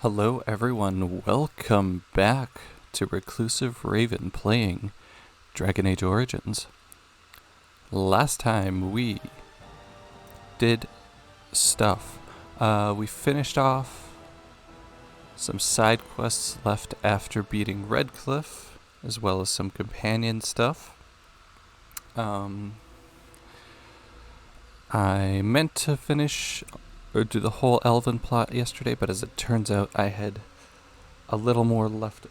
Hello everyone, welcome back to Reclusive Raven playing Dragon Age Origins. Last time we did stuff. We finished off some side quests left after beating Redcliffe, as well as some companion stuff. I meant to finish or do the whole Elven plot yesterday, but as it turns out I had a little more left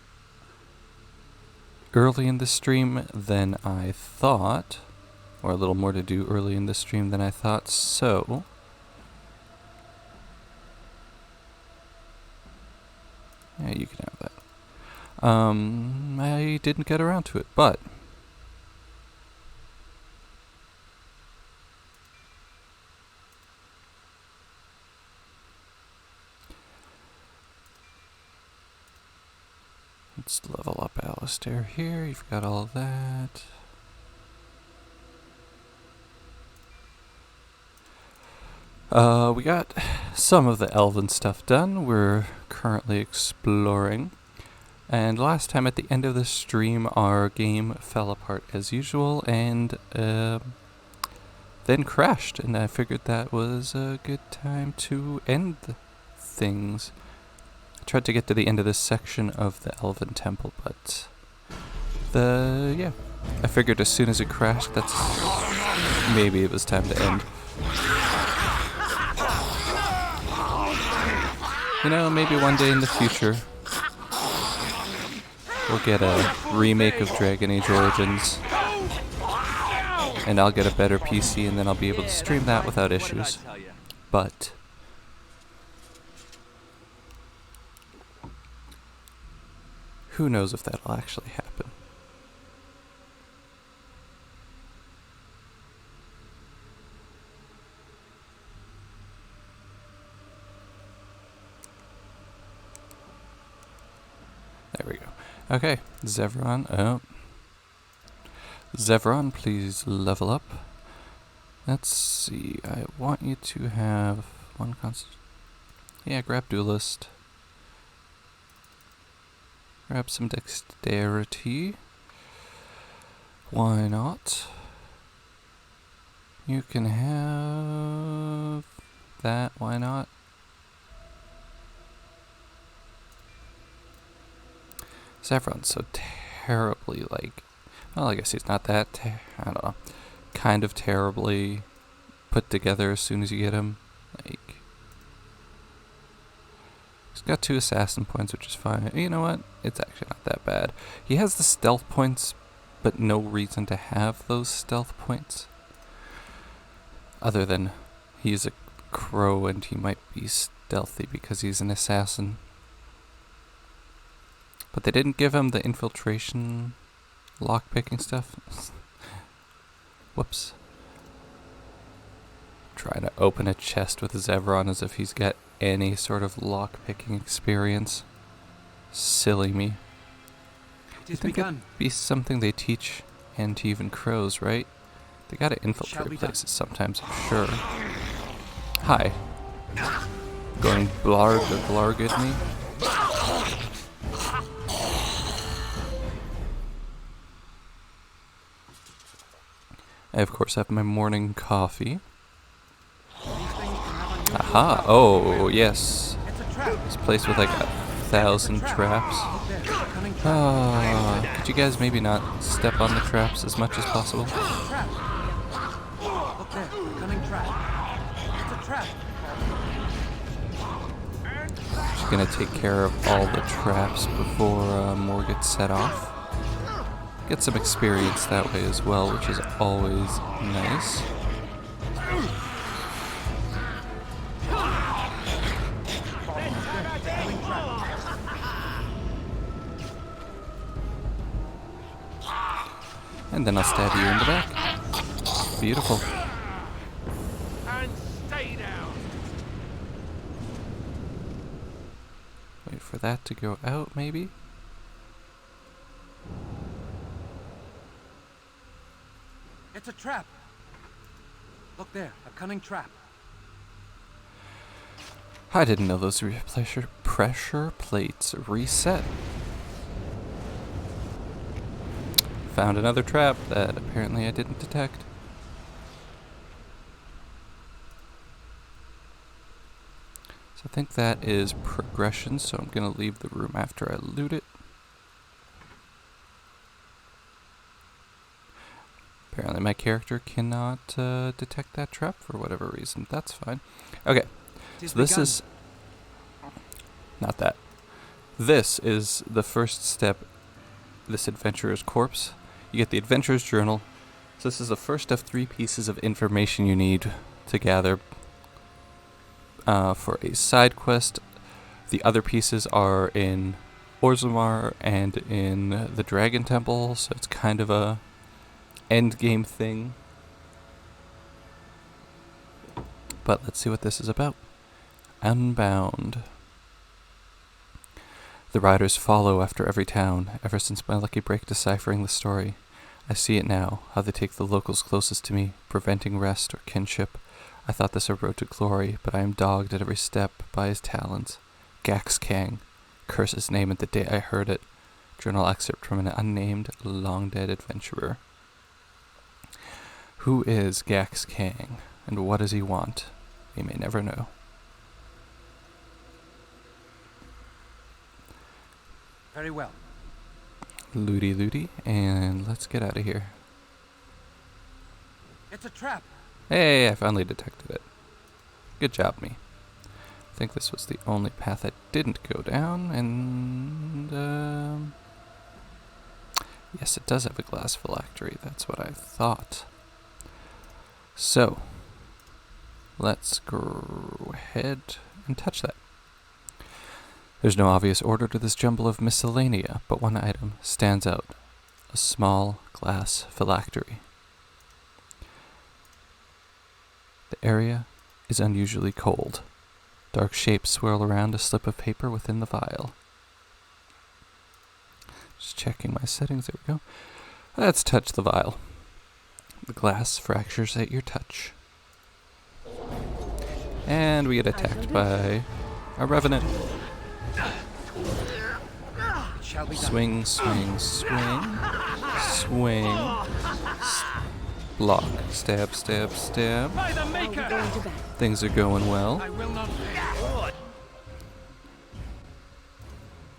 early in the stream than I thought, or a little more to do early in the stream than I thought, so yeah, you can have that. I didn't get around to it, but let's level up Alistair here. You've got all that. We got some of the Elven stuff done. We're currently exploring. And last time at the end of the stream, our game fell apart as usual and then crashed. And I figured that was a good time to end things. I tried to get to the end of this section of the Elven Temple, but I figured as soon as it crashed, maybe it was time to end. You know, maybe one day in the future, we'll get a remake of Dragon Age Origins, and I'll get a better PC, and then I'll be able to stream that without issues. But who knows if that'll actually happen. There we go. Okay, Zevran, please level up. Let's see, I want you to have one constant. Yeah, grab Duelist. Grab some Dexterity. Why not? You can have that, why not? Zevran's so terribly, well, I guess he's not that, I don't know, kind of terribly put together as soon as you get him. He's got 2 assassin points, which is fine. You know what? It's actually not that bad. He has the stealth points, but no reason to have those stealth points. Other than he's a crow and he might be stealthy because he's an assassin. But they didn't give him the infiltration lockpicking stuff. Whoops. Trying to open a chest with Zevran as if he's got any sort of lockpicking experience. Silly me. I think it'd be something they teach Antivan crows, right? They gotta infiltrate places sometimes, I'm sure. Hi. Going blarg at me? I, of course, have my morning coffee. Aha! Oh, yes. This place with 1,000 traps. Could you guys maybe not step on the traps as much as possible? Just gonna take care of all the traps before more gets set off. Get some experience that way as well, which is always nice. And then I'll stab you in the back. Beautiful. And stay down. Wait for that to go out, maybe? It's a trap. Look there, a cunning trap. I didn't know those were pressure plates reset. Found another trap that apparently I didn't detect. So I think that is progression, so I'm going to leave the room after I loot it. Apparently my character cannot detect that trap for whatever reason. That's fine. Okay, so this is... Not that. This is the first step, this adventurer's corpse. You get the adventurer's journal. So this is the first of 3 pieces of information you need to gather for a side quest. The other pieces are in Orzammar and in the Dragon Temple, so it's kind of a end game thing. But let's see what this is about. Unbound. The riders follow after every town, ever since my lucky break deciphering the story. I see it now, how they take the locals closest to me, preventing rest or kinship. I thought this a road to glory, but I am dogged at every step by his talons. Gax Kang. Curse his name at the day I heard it. Journal excerpt from an unnamed, long-dead adventurer. Who is Gax Kang, and what does he want? We may never know. Very well. Looty looty, and let's get out of here. It's a trap. Hey, I finally detected it. Good job, me. I think this was the only path I didn't go down, and yes, it does have a glass phylactery. That's what I thought. So, let's go ahead and touch that. There's no obvious order to this jumble of miscellanea, but one item stands out. A small glass phylactery. The area is unusually cold. Dark shapes swirl around a slip of paper within the vial. Just checking my settings, there we go. Let's touch the vial. The glass fractures at your touch. And we get attacked by a revenant. Shall be done. Swing, swing, swing. Swing. Block. Stab, stab, stab. By the maker! Things are going well. I will not fail.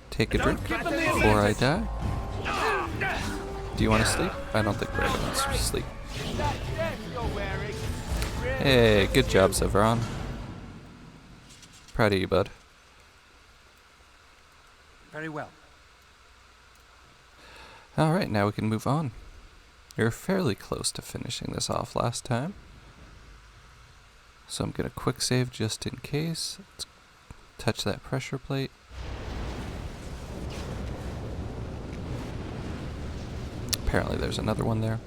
Take a drink before I die. Do you want to sleep? I don't think revenants sleep. That death you're wearing. Hey, good job, Severon. Proud of you, bud. Very well. Alright, now we can move on. You're fairly close to finishing this off last time. So I'm going to quick save just in case. Let's touch that pressure plate. Apparently there's another one there.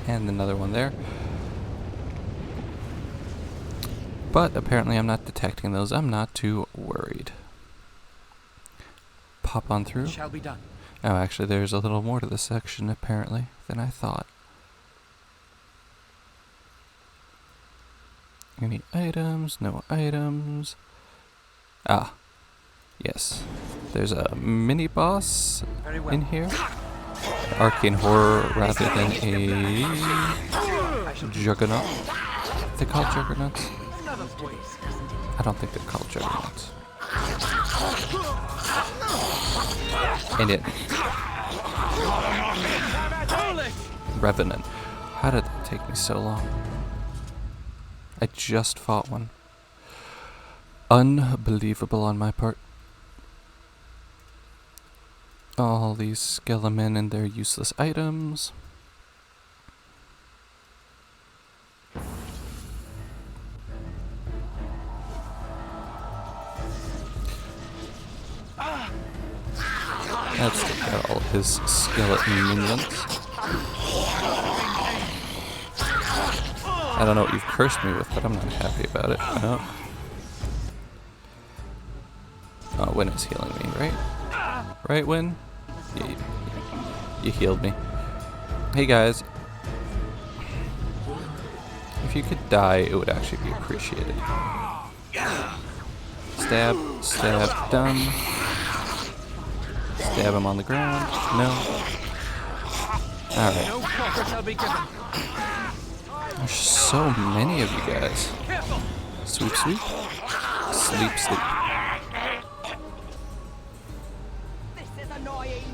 And another one there. But apparently I'm not detecting those. I'm not too worried. Pop on through. Shall be done. Oh, actually there's a little more to this section apparently than I thought. Any items? No items. Ah. Yes. There's a mini boss Very well. in here. Arcane horror rather than a juggernaut. They call juggernauts? Another point. I don't think they're called juggernauts. And it Revenant. How did that take me so long? I just fought one. Unbelievable on my part. All these skelemen and their useless items. Let's take out all his skeleton minions. I don't know what you've cursed me with, but I'm not happy about it. No. Oh, Win is healing me, right? Right, Win? You healed me. Hey guys. If you could die, it would actually be appreciated. Stab, stab, done. Stab him on the ground. No. Alright. No quarter shall be given. There's so many of you guys. Careful. Sweep, sweep. Sleep, sleep. This is annoying.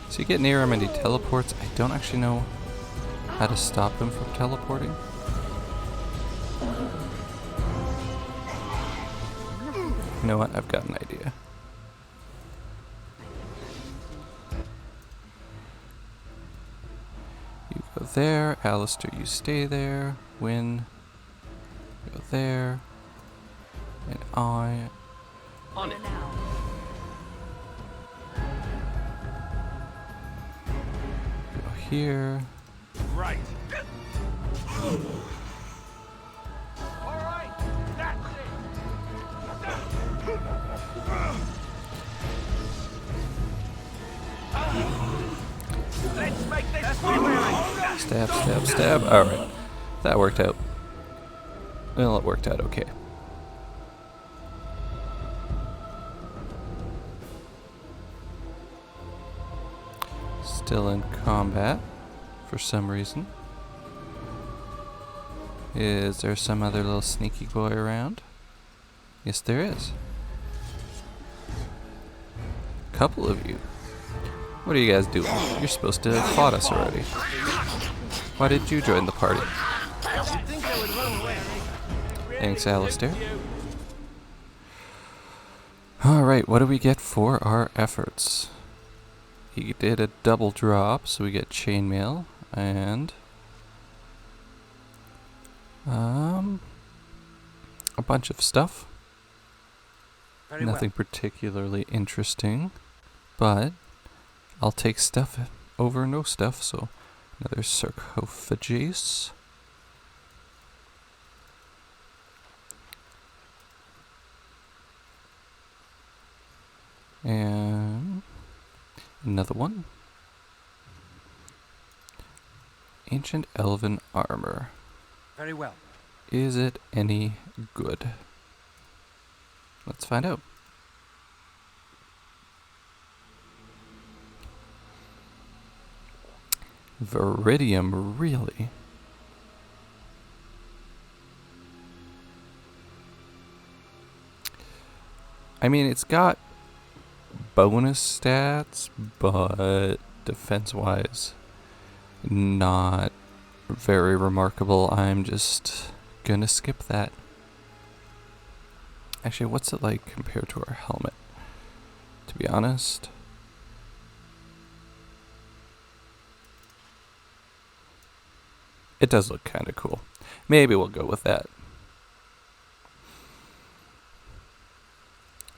So you get near him and he teleports. I don't actually know how to stop him from teleporting. You know what? I've got an idea. You go there. Alistair, you stay there. Win. Go there. And I... On it. go here. Right. All right. That's it. Let's make this wearing. Stab, stab, stab. Alright. That worked out. Well, it worked out okay. Still in combat for some reason. Is there some other little sneaky boy around? Yes, there is. Couple of you. What are you guys doing? You're supposed to have fought us already. Why did you join the party? You'd think they would run away. Thanks, Alistair. Alright, what do we get for our efforts? He did a double drop, so we get chainmail and a bunch of stuff. Very Nothing particularly interesting, but I'll take stuff over no stuff, so another sarcophagus. And another one. Ancient elven armor. Very well. Is it any good? Let's find out. Viridium, really? I mean, it's got bonus stats, but defense-wise, not very remarkable. I'm just gonna skip that. Actually, what's it like compared to our helmet? To be honest, it does look kind of cool. Maybe we'll go with that.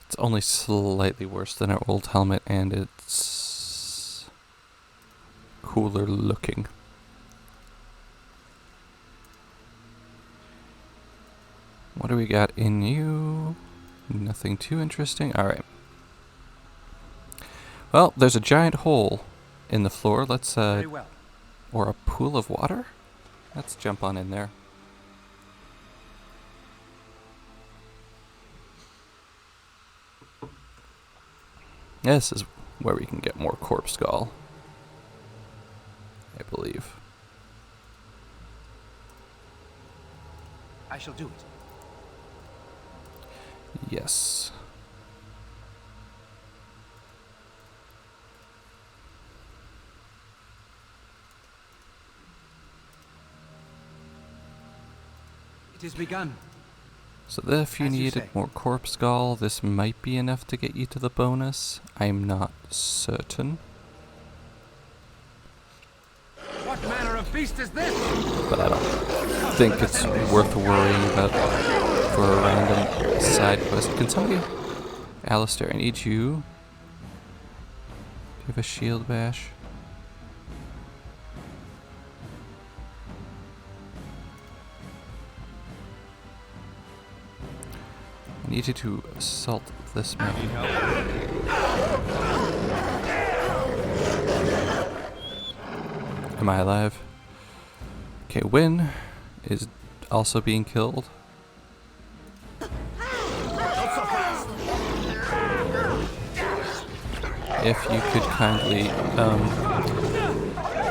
It's only slightly worse than our old helmet, and it's cooler looking. What do we got in you? Nothing too interesting. Alright. Well, there's a giant hole in the floor. Let's, Very well. or a pool of water? Let's jump on in there. This is where we can get more corpse skull, I believe. I shall do it. Yes. It is begun. So if you As you needed say. more corpse skull, this might be enough to get you to the bonus. I'm not certain, What manner of beast is this? but I don't think it's worth worrying about for a random side quest. Can somebody... Alistair, I need you. Do you have a shield bash? I need you to assault this man. Am I alive? Okay, Win is also being killed. if you could kindly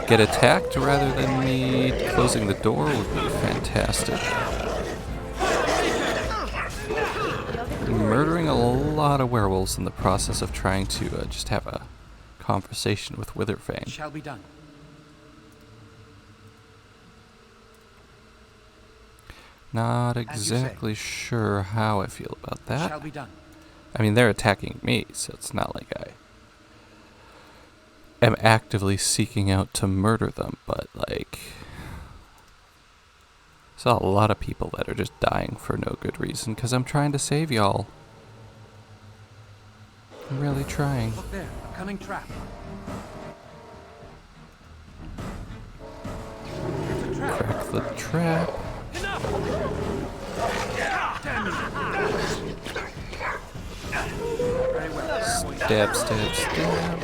get attacked rather than me closing the door would be fantastic. Murdering a lot of werewolves in the process of trying to just have a conversation with Witherfang. Shall be done. Not As you say. exactly sure how I feel about that. Shall be done. I mean, they're attacking me, so it's not like I am actively seeking out to murder them, but like, there's a lot of people that are just dying for no good reason because I'm trying to save y'all. I'm really trying. Look there, a cunning trap. It's a trap. Crack the trap. Very well. Stab, stab, stab.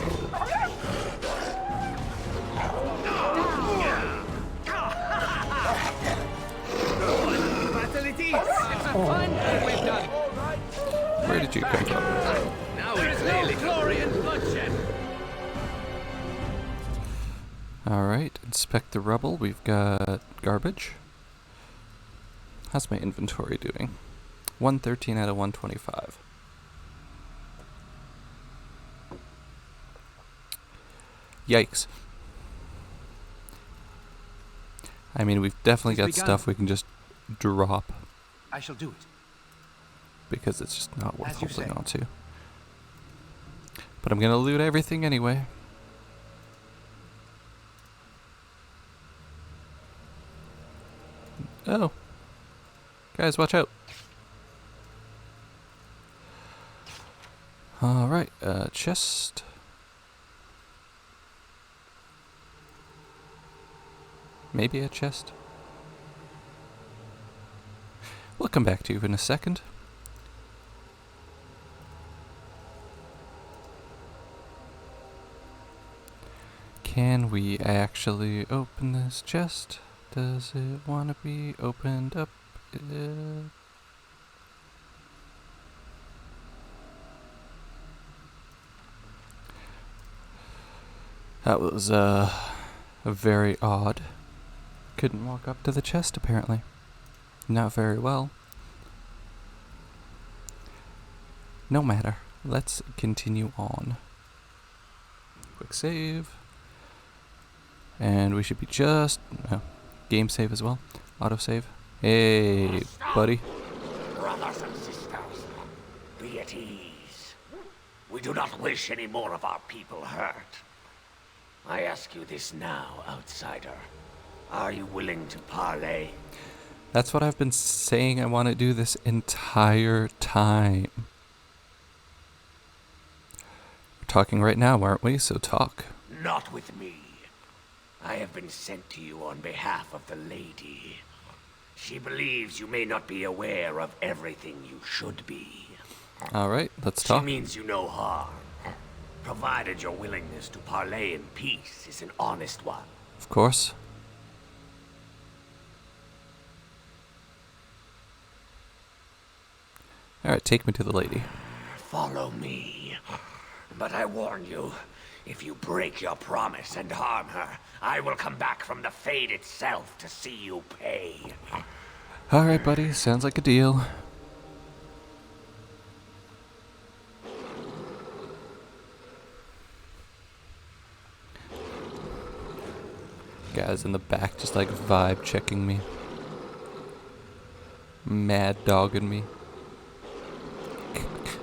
It's a fine thing we've done. Where did you come from? Now there is no glory in bloodshed. Alright, inspect the rubble. We've got garbage. How's my inventory doing? 113 out of 125. Yikes. I mean, we've definitely got stuff we can just drop I shall do it. because it's just not worth As you holding say. on to. But I'm gonna loot everything anyway. Oh. Guys, watch out. Alright, chest. Maybe a chest. We'll come back to you in a second. Can we actually open this chest? Does it want to be opened up? That was very odd. Couldn't walk up to the chest apparently. Not very well. No matter. Let's continue on. Quick save. And we should be just... game save as well. Auto save. Hey, buddy. Brothers and sisters, be at ease. We do not wish any more of our people hurt. I ask you this now, outsider. Are you willing to parley? That's what I've been saying I want to do this entire time. We're talking right now, aren't we? So talk. Not with me. I have been sent to you on behalf of the lady. She believes you may not be aware of everything you should be. Alright, let's She talk. means you no harm, provided your willingness to parley in peace is an honest one. Of course. Alright, take me to the lady. Follow me. But I warn you, if you break your promise and harm her, I will come back from the Fade itself to see you pay. Alright, buddy, sounds like a deal. Guys in the back just like vibe checking me. Mad dogging me.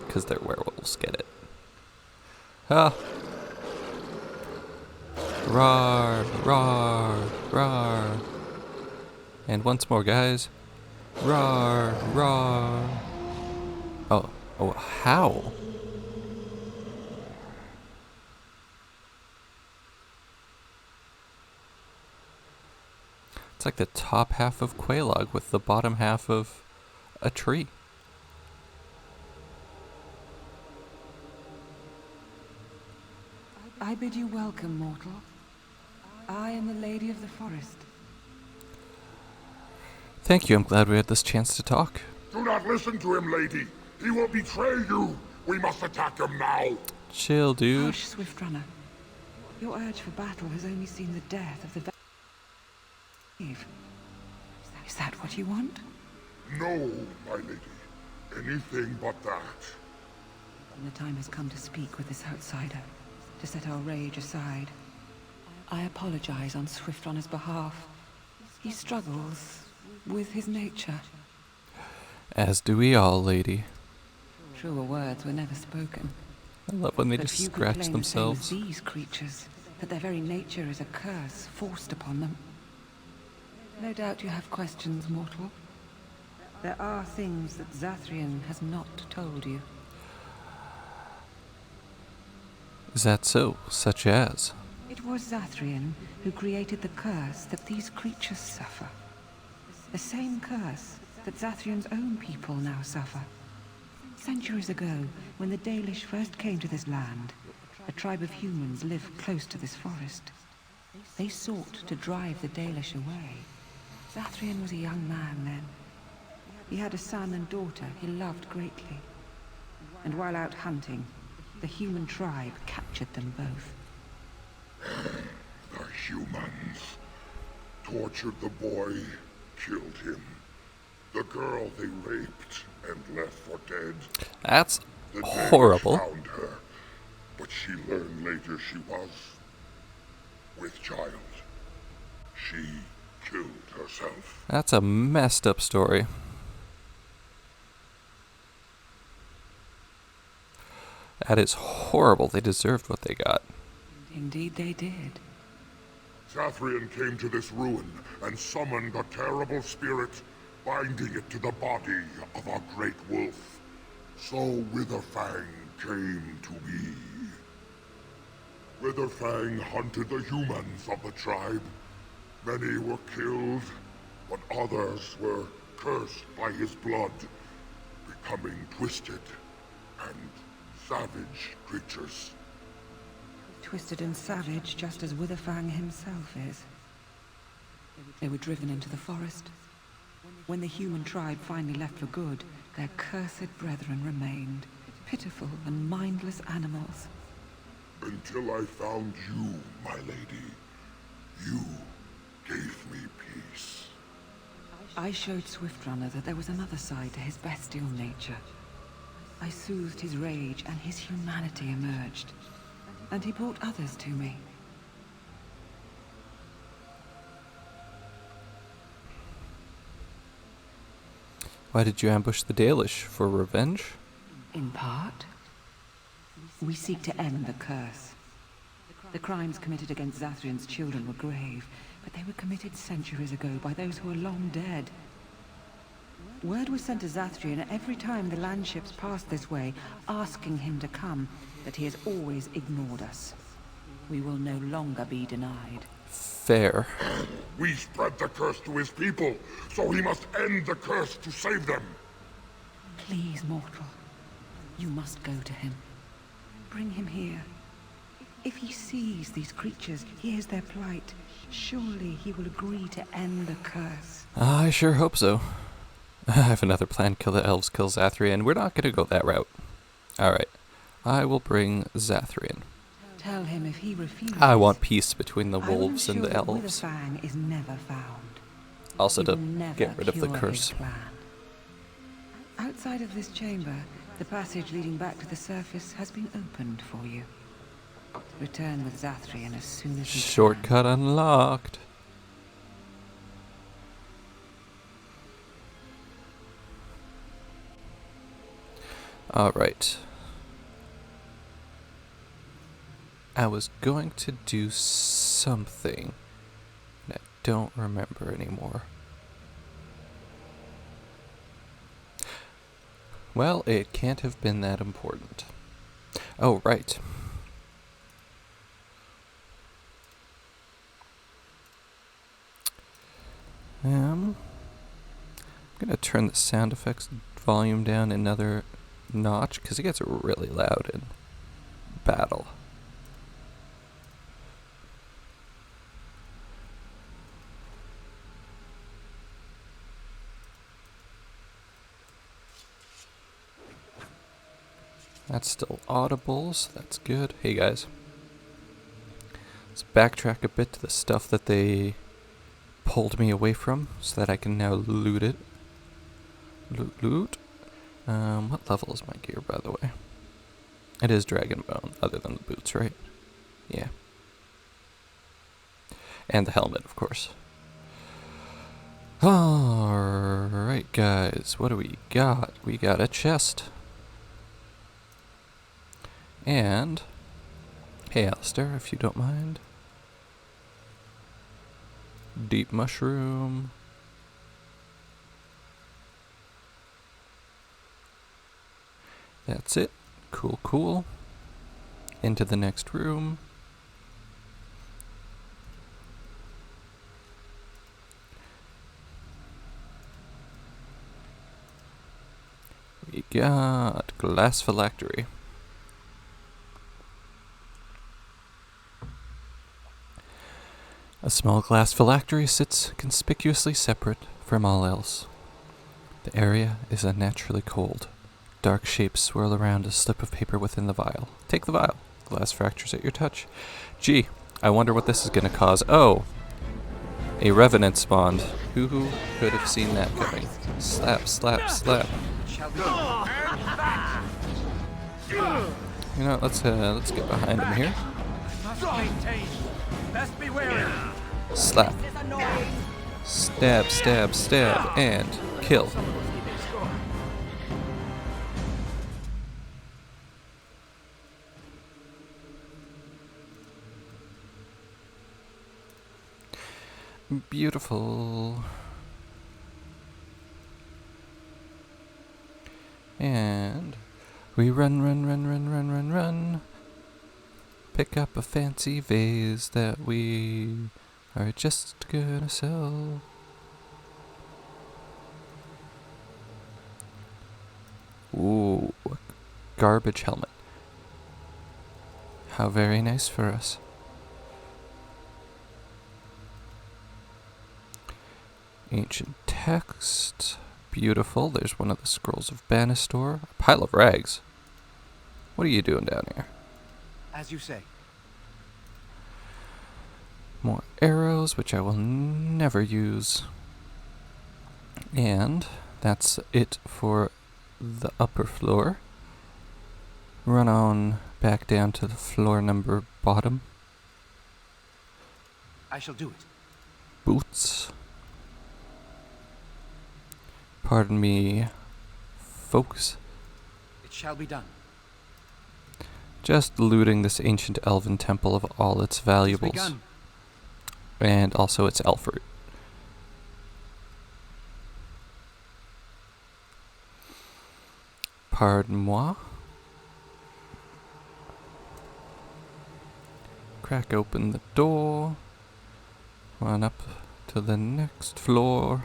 Because they're werewolves, get it. Ah! Rawr, rawr, rawr. And once more, guys. Rawr, rawr. Oh, how? It's like the top half of Quelaag with the bottom half of a tree. I bid you welcome, mortal. I am the Lady of the Forest. Thank you, I'm glad we had this chance to talk. Do not listen to him, lady. He will betray you. We must attack him now. Chill, dude. Hush, Swiftrunner. Your urge for battle has only seen the death of the brave. Is that what you want? No, my lady. Anything but that. And the time has come to speak with this outsider, to set our rage aside. I apologize on Swiftrunner's behalf. He struggles with his nature. As do we all, lady. Truer words were never spoken. I love when they But just few can scratch claim the same themselves. as these creatures, that their very nature is a curse forced upon them. No doubt you have questions, mortal. There are things that Zathrian has not told you. Is that so? Such as? It was Zathrian who created the curse that these creatures suffer. The same curse that Zathrian's own people now suffer. Centuries ago, when the Dalish first came to this land, a tribe of humans lived close to this forest. They sought to drive the Dalish away. Zathrian was a young man then. He had a son and daughter he loved greatly. And while out hunting, the human tribe captured them both. The humans tortured the boy, killed him. The girl they raped and left for dead. That's The horrible. Danish found her, but she learned later she was with child. She killed herself. That's a messed up story. That is horrible. They deserved what they got. Indeed they did. Zathrian came to this ruin and summoned a terrible spirit, binding it to the body of our great wolf. So Witherfang came to be. Witherfang hunted the humans of the tribe. Many were killed, but others were cursed by his blood, becoming twisted and savage creatures. Twisted and savage, just as Witherfang himself is. They were driven into the forest. When the human tribe finally left for good, their cursed brethren remained, pitiful and mindless animals. Until I found you, my lady. You gave me peace. I showed Swiftrunner that there was another side to his bestial nature. I soothed his rage and his humanity emerged. And he brought others to me. Why did you ambush the Dalish? For revenge? In part, we seek to end the curse. The crimes committed against Zathrian's children were grave, but they were committed centuries ago by those who are long dead. Word was sent to Zathrian every time the landships passed this way, asking him to come, but he has always ignored us. We will no longer be denied. Fair. We spread the curse to his people, so he must end the curse to save them. Please, mortal. You must go to him. Bring him here. If he sees these creatures, hears their plight, surely he will agree to end the curse. I sure hope so. I have another plan. Kill the elves, kill Zathrian. We're not going to go that route. Alright. I will bring Zathrian. Tell him if he refuses. I want peace between the I will wolves and ensure the that elves. Witherfang is never found. Also He to will never get rid of the cure curse. his plan. Outside of this chamber, the passage leading back to the surface has been opened for you. Return with Zathrian as soon as you can. Shortcut unlocked. Alright. I was going to do something, and I don't remember anymore. Well, it can't have been that important. Oh, right. I'm gonna turn the sound effects volume down another notch because it gets really loud in battle. That's still audible, so that's good. Hey guys. Let's backtrack a bit to the stuff that they pulled me away from so that I can now loot it. Loot. What level is my gear, by the way? It is Dragonbone, other than the boots, right? Yeah. And the helmet, of course. Alright, guys. What do we got? We got a chest. And... Hey, Alistair, if you don't mind. Deep mushroom. That's it. Cool, cool. Into the next room. We got glass phylactery. A small glass phylactery sits conspicuously separate from all else. The area is unnaturally cold. Dark shapes swirl around a slip of paper within the vial. Take the vial. Glass fractures at your touch. Gee, I wonder what this is going to cause. Oh! A revenant spawned. Who could have seen that coming? Slap, slap, slap. You know, let's get behind him here. Must maintain. Best be wary. Slap. This is annoying. Stab, stab, stab, and kill. Beautiful. And we run. Pick up a fancy vase that we are just gonna sell. Ooh, a garbage helmet. How very nice for us. Ancient text. Beautiful. There's one of the scrolls of Banastor. A pile of rags. What are you doing down here? As you say. More arrows, which I will never use. And that's it for the upper floor. Run on back down to the floor number bottom. I shall do it. Boots. Pardon me, folks. It shall be done. Just looting this ancient elven temple of all its valuables. Begun. And also its elf fruit. Pardon-moi. Crack open the door. Run up to the next floor.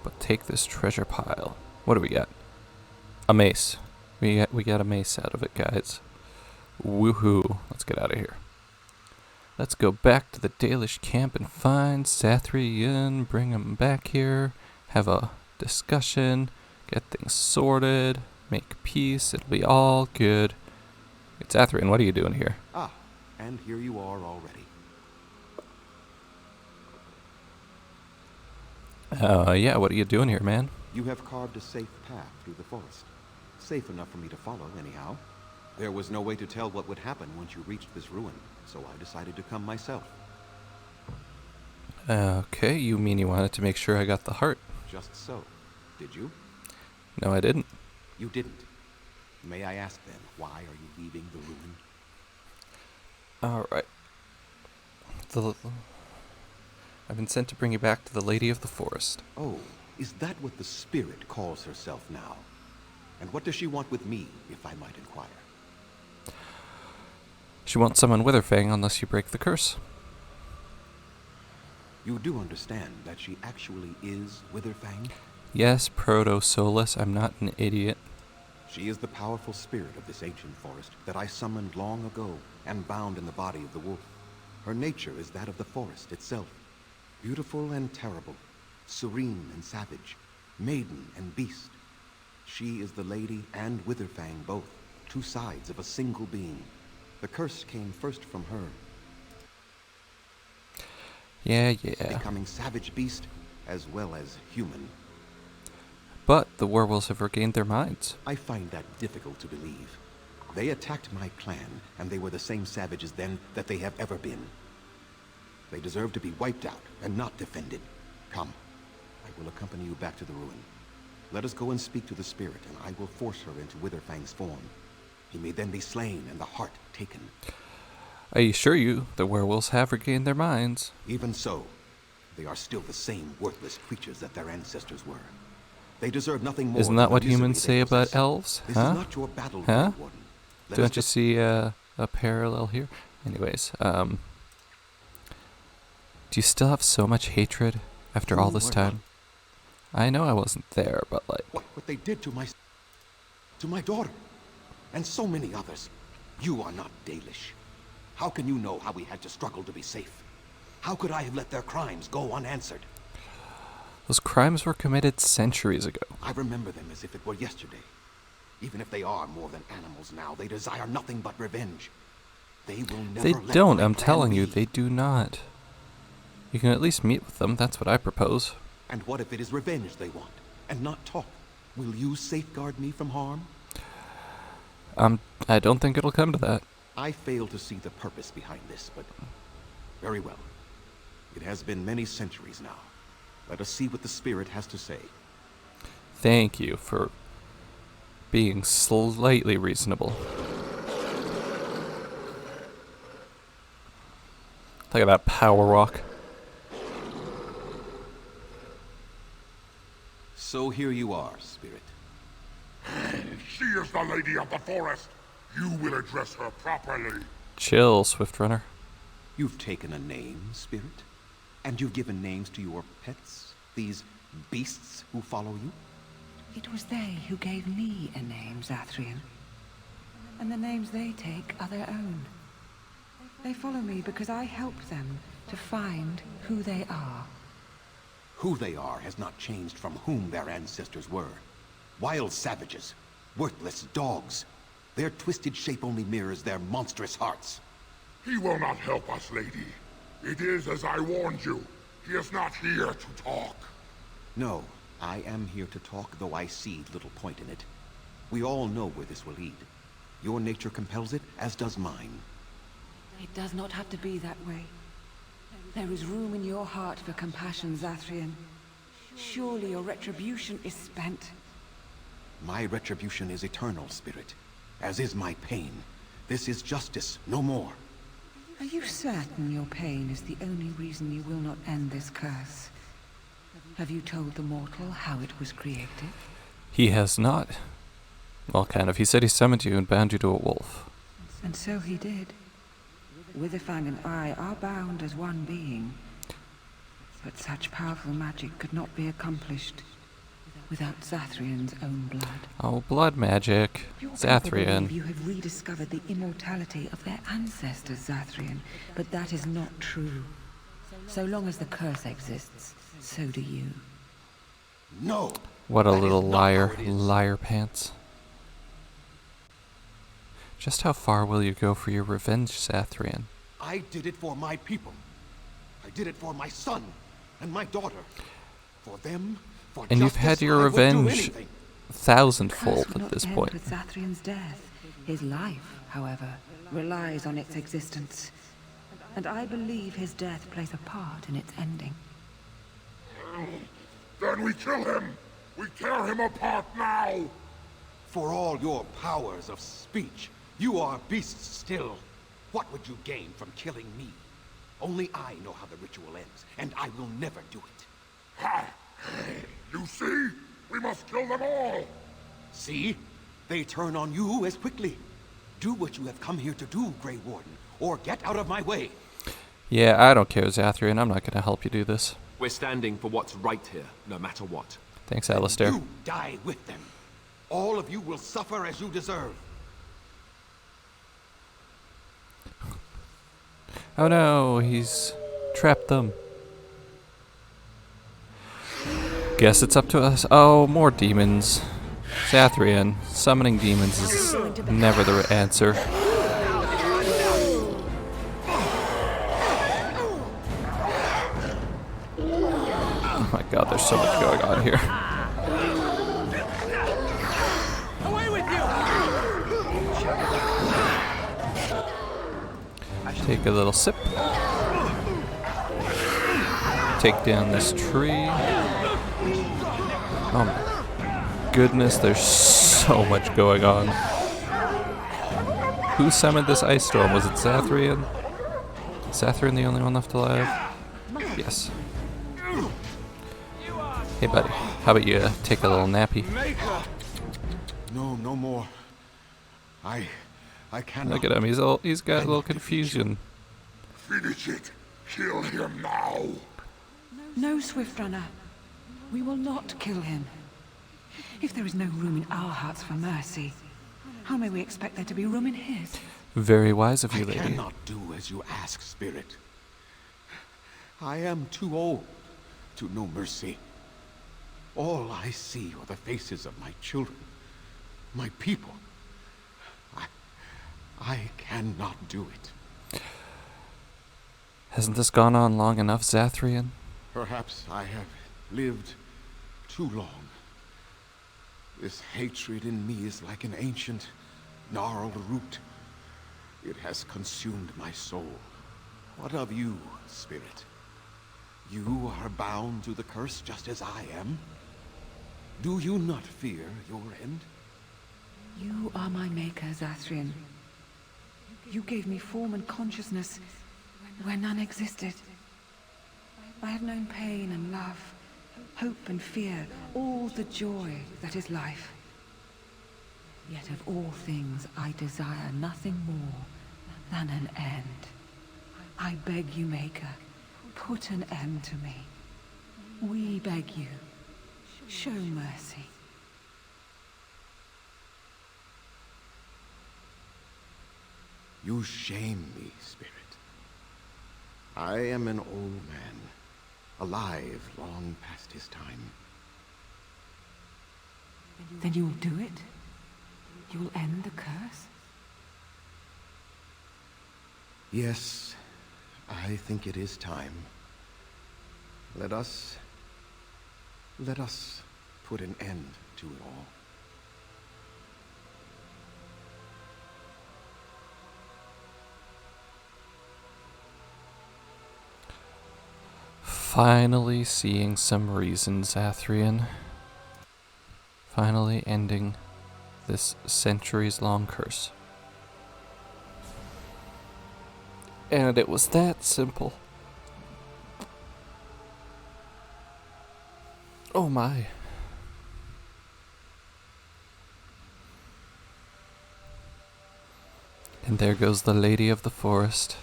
But take this treasure pile. What do we got? A mace. We got a mace out of it, guys. Woohoo. Let's get out of here. Let's go back to the Dalish camp and find Zathrian. Bring him back here. Have a discussion. Get things sorted. Make peace. It'll be all good. It's Zathrian. What are you doing here? Ah, and here you are already. Yeah, what are you doing here, man? You have carved a safe path through the forest. Safe enough for me to follow, anyhow. There was no way to tell what would happen once you reached this ruin, so I decided to come myself. Okay, you mean you wanted to make sure I got the heart? Just so. Did you? No, I didn't. You didn't. May I ask then, why are you leaving the ruin? Alright. I've been sent to bring you back to the Lady of the Forest. Oh, is that what the spirit calls herself now? And what does she want with me, if I might inquire? She won't summon Witherfang unless you break the curse. You do understand that she actually is Witherfang? Yes, Proto-Solus, I'm not an idiot. She is the powerful spirit of this ancient forest that I summoned long ago and bound in the body of the wolf. Her nature is that of the forest itself. Beautiful and terrible, serene and savage, maiden and beast. She is the Lady and Witherfang both, two sides of a single being. The curse came first from her, Yeah. becoming savage beast as well as human. But the werewolves have regained their minds. I find that difficult to believe. They attacked my clan, and they were the same savages then that they have ever been. They deserve to be wiped out and not defended. Come, I will accompany you back to the ruin. Let us go and speak to the spirit, and I will force her into Witherfang's form. He may then be slain and the heart taken. I assure you, the werewolves have regained their minds. Even so, they are still the same worthless creatures that their ancestors were. They deserve nothing more. Isn't that than what the misery humans they say about possess. elves? This Huh? is not your battle, Huh? Grey Warden. Let us Don't you just see a parallel here? Anyways, do you still have so much hatred after all You this are time? I know I wasn't there, but like, what they did to my daughter, and so many others. You are not Dalish. How can you know how we had to struggle to be safe? How could I have let their crimes go unanswered? those crimes were committed centuries ago. I remember them as if it were yesterday. Even if they are more than animals now, they desire nothing but revenge. They will never They let don't, my I'm clan telling you, lead. they do not. You can at least meet with them, that's what I propose. And what if it is revenge they want, and not talk? Will you safeguard me from harm? I don't think it'll come to that. I fail to see the purpose behind this, but very well. It has been many centuries now. Let us see what the spirit has to say. Thank you for being slightly reasonable. Look at that power walk. So here you are, spirit. She is the Lady of the Forest. You will address her properly. Chill, Swift Runner. You've taken a name, spirit, and you've given names to your pets, these beasts who follow you. It was they who gave me a name, Zathrian. And the names they take are their own. They follow me because I help them to find who they are. Who they are has not changed from whom their ancestors were. Wild savages, worthless dogs. Their twisted shape only mirrors their monstrous hearts. He will not help us, lady. It is as I warned you. He is not here to talk. No, I am here to talk, though I see little point in it. We all know where this will lead. Your nature compels it, as does mine. It does not have to be that way. There is room in your heart for compassion, Zathrian. Surely your retribution is spent. My retribution is eternal, spirit, as is my pain. This is justice, no more. Are you certain your pain is the only reason you will not end this curse? Have you told the mortal how it was created? He has not. Well, kind of. He said he summoned you and bound you to a wolf. And so he did. Witherfang and I are bound as one being. But such powerful magic could not be accomplished without Zathrian's own blood. Oh, blood magic. Your people believe Zathrian. you have rediscovered the immortality of their ancestors, Zathrian, but that is not true. So long as the curse exists, so do you. No! What a That is little not liar. how it is. Liar pants. Just how far will you go for your revenge, Zathrian? I did it for my people. I did it for my son and my daughter. For them, for And you've justice, had your I would do revenge anything. thousandfold Curse will at not this end point. with Zathrian's death. His life, however, relies on its existence. And I believe his death plays a part in its ending. Then we kill him. We tear him apart now. For all your powers of speech, you are beasts still. What would you gain from killing me? Only I know how the ritual ends, and I will never do it. Ha! You see? We must kill them all. See? They turn on you as quickly. Do what you have come here to do, Grey Warden, or get out of my way. Yeah, I don't care, Zathrian. I'm not going to help you do this. We're standing for what's right here, no matter what. Thanks, Alistair. You die with them. All of you will suffer as you deserve. Oh no, he's trapped them. Guess it's up to us. Oh, more demons. Zathrian, summoning demons is never the answer. Oh my god, there's so much going on here. Away with you! Take a little sip. Take down this tree. Oh my goodness, there's so much going on. Who summoned this ice storm? Was it Zathrian? Is Zathrian the only one left alive? Yes. Hey buddy, how about you take a little nappy? No, no more. I cannot. Look at him, he's got a little confusion. Finish it. Kill him now. No, Swift Runner. We will not kill him. If there is no room in our hearts for mercy, how may we expect there to be room in his? Very wise of you, I lady. cannot do as you ask, Spirit. I am too old to know mercy. All I see are the faces of my children, my people. I cannot do it. Hasn't this gone on long enough, Zathrian? Perhaps I have lived too long. This hatred in me is like an ancient, gnarled root. It has consumed my soul. What of you, Spirit? You are bound to the curse just as I am. Do you not fear your end? You are my maker, Zathrian. You gave me form and consciousness where none existed. I have known pain and love, hope and fear, all the joy that is life. Yet of all things I desire nothing more than an end. I beg you, Maker, put an end to me. We beg you, show mercy. You shame me, Spirit. I am an old man, alive long past his time. Then you will do it? You will end the curse? Yes, I think it is time. Let us put an end to it all. Finally seeing some reason, Zathrian. Finally ending this centuries-long curse. And it was that simple. Oh my. And there goes the Lady of the Forest.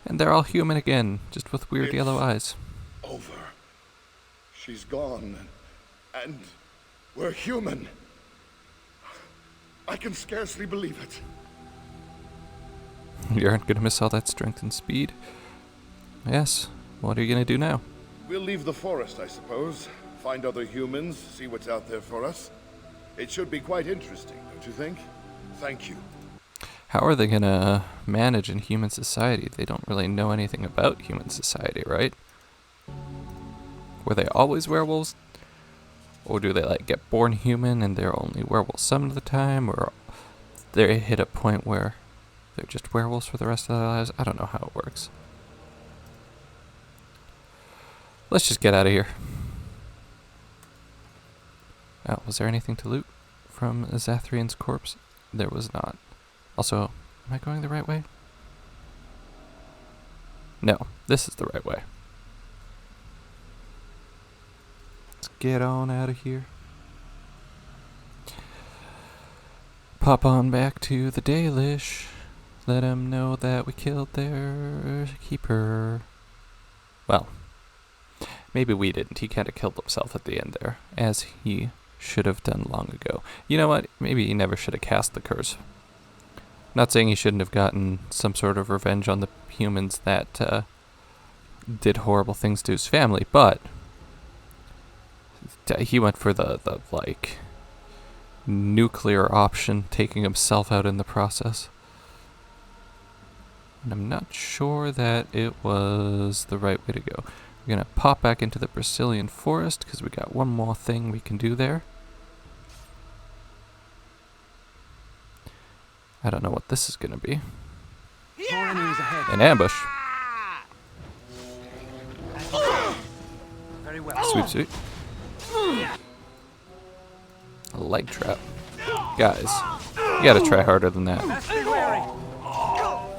And they're all human again, just with weird yellow eyes. Over. She's gone. And we're human. I can scarcely believe it. You aren't gonna miss all that strength and speed. Yes, what are you gonna do now? We'll leave the forest, I suppose. Find other humans, see what's out there for us. It should be quite interesting, don't you think? Thank you. How are they gonna manage in human society? They don't really know anything about human society, right? Were they always werewolves? Or do they like get born human and they're only werewolves some of the time? Or they hit a point where they're just werewolves for the rest of their lives? I don't know how it works. Let's just get out of here. Oh, was there anything to loot from Zathrian's corpse? There was not. Also, am I going the right way? No, this is the right way. Let's get on out of here. Pop on back to the Dalish. Let them know that we killed their keeper. Well, Maybe we didn't. He kind of killed himself at the end there, as he should have done long ago. You know what? Maybe he never should have cast the curse. Not saying he shouldn't have gotten some sort of revenge on the humans that did horrible things to his family, but he went for the like nuclear option, taking himself out in the process. And I'm not sure that it was the right way to go. We're gonna pop back into the Brazilian forest because we got one more thing we can do there. I don't know what this is gonna be. More enemies ahead. An ambush. Very well. Sweet, sweet. A leg trap. Guys, you gotta try harder than that. Best be wary.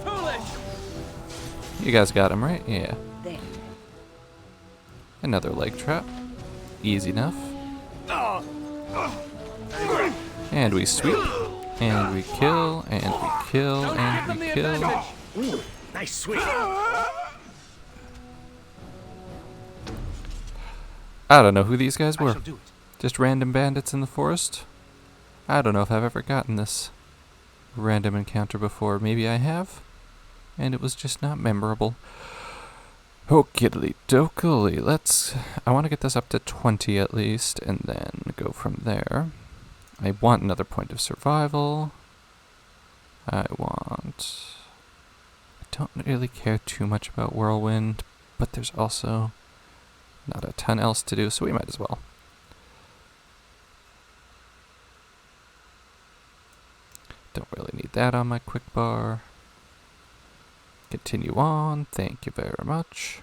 Foolish. You guys got him, right? Yeah. There. Another leg trap. Easy enough. And we sweep. And we kill. And we kill. And we kill. Nice sweep. I don't know who these guys I were. shall do it. Just random bandits in the forest? I don't know if I've ever gotten this random encounter before. Maybe I have, and it was just not memorable. Okiddly dokily. I want to get this up to 20 at least, and then go from there. I want another point of survival. I don't really care too much about Whirlwind, but there's also not a ton else to do, so we might as well. Don't really need that on my quick bar. Continue on. Thank you very much.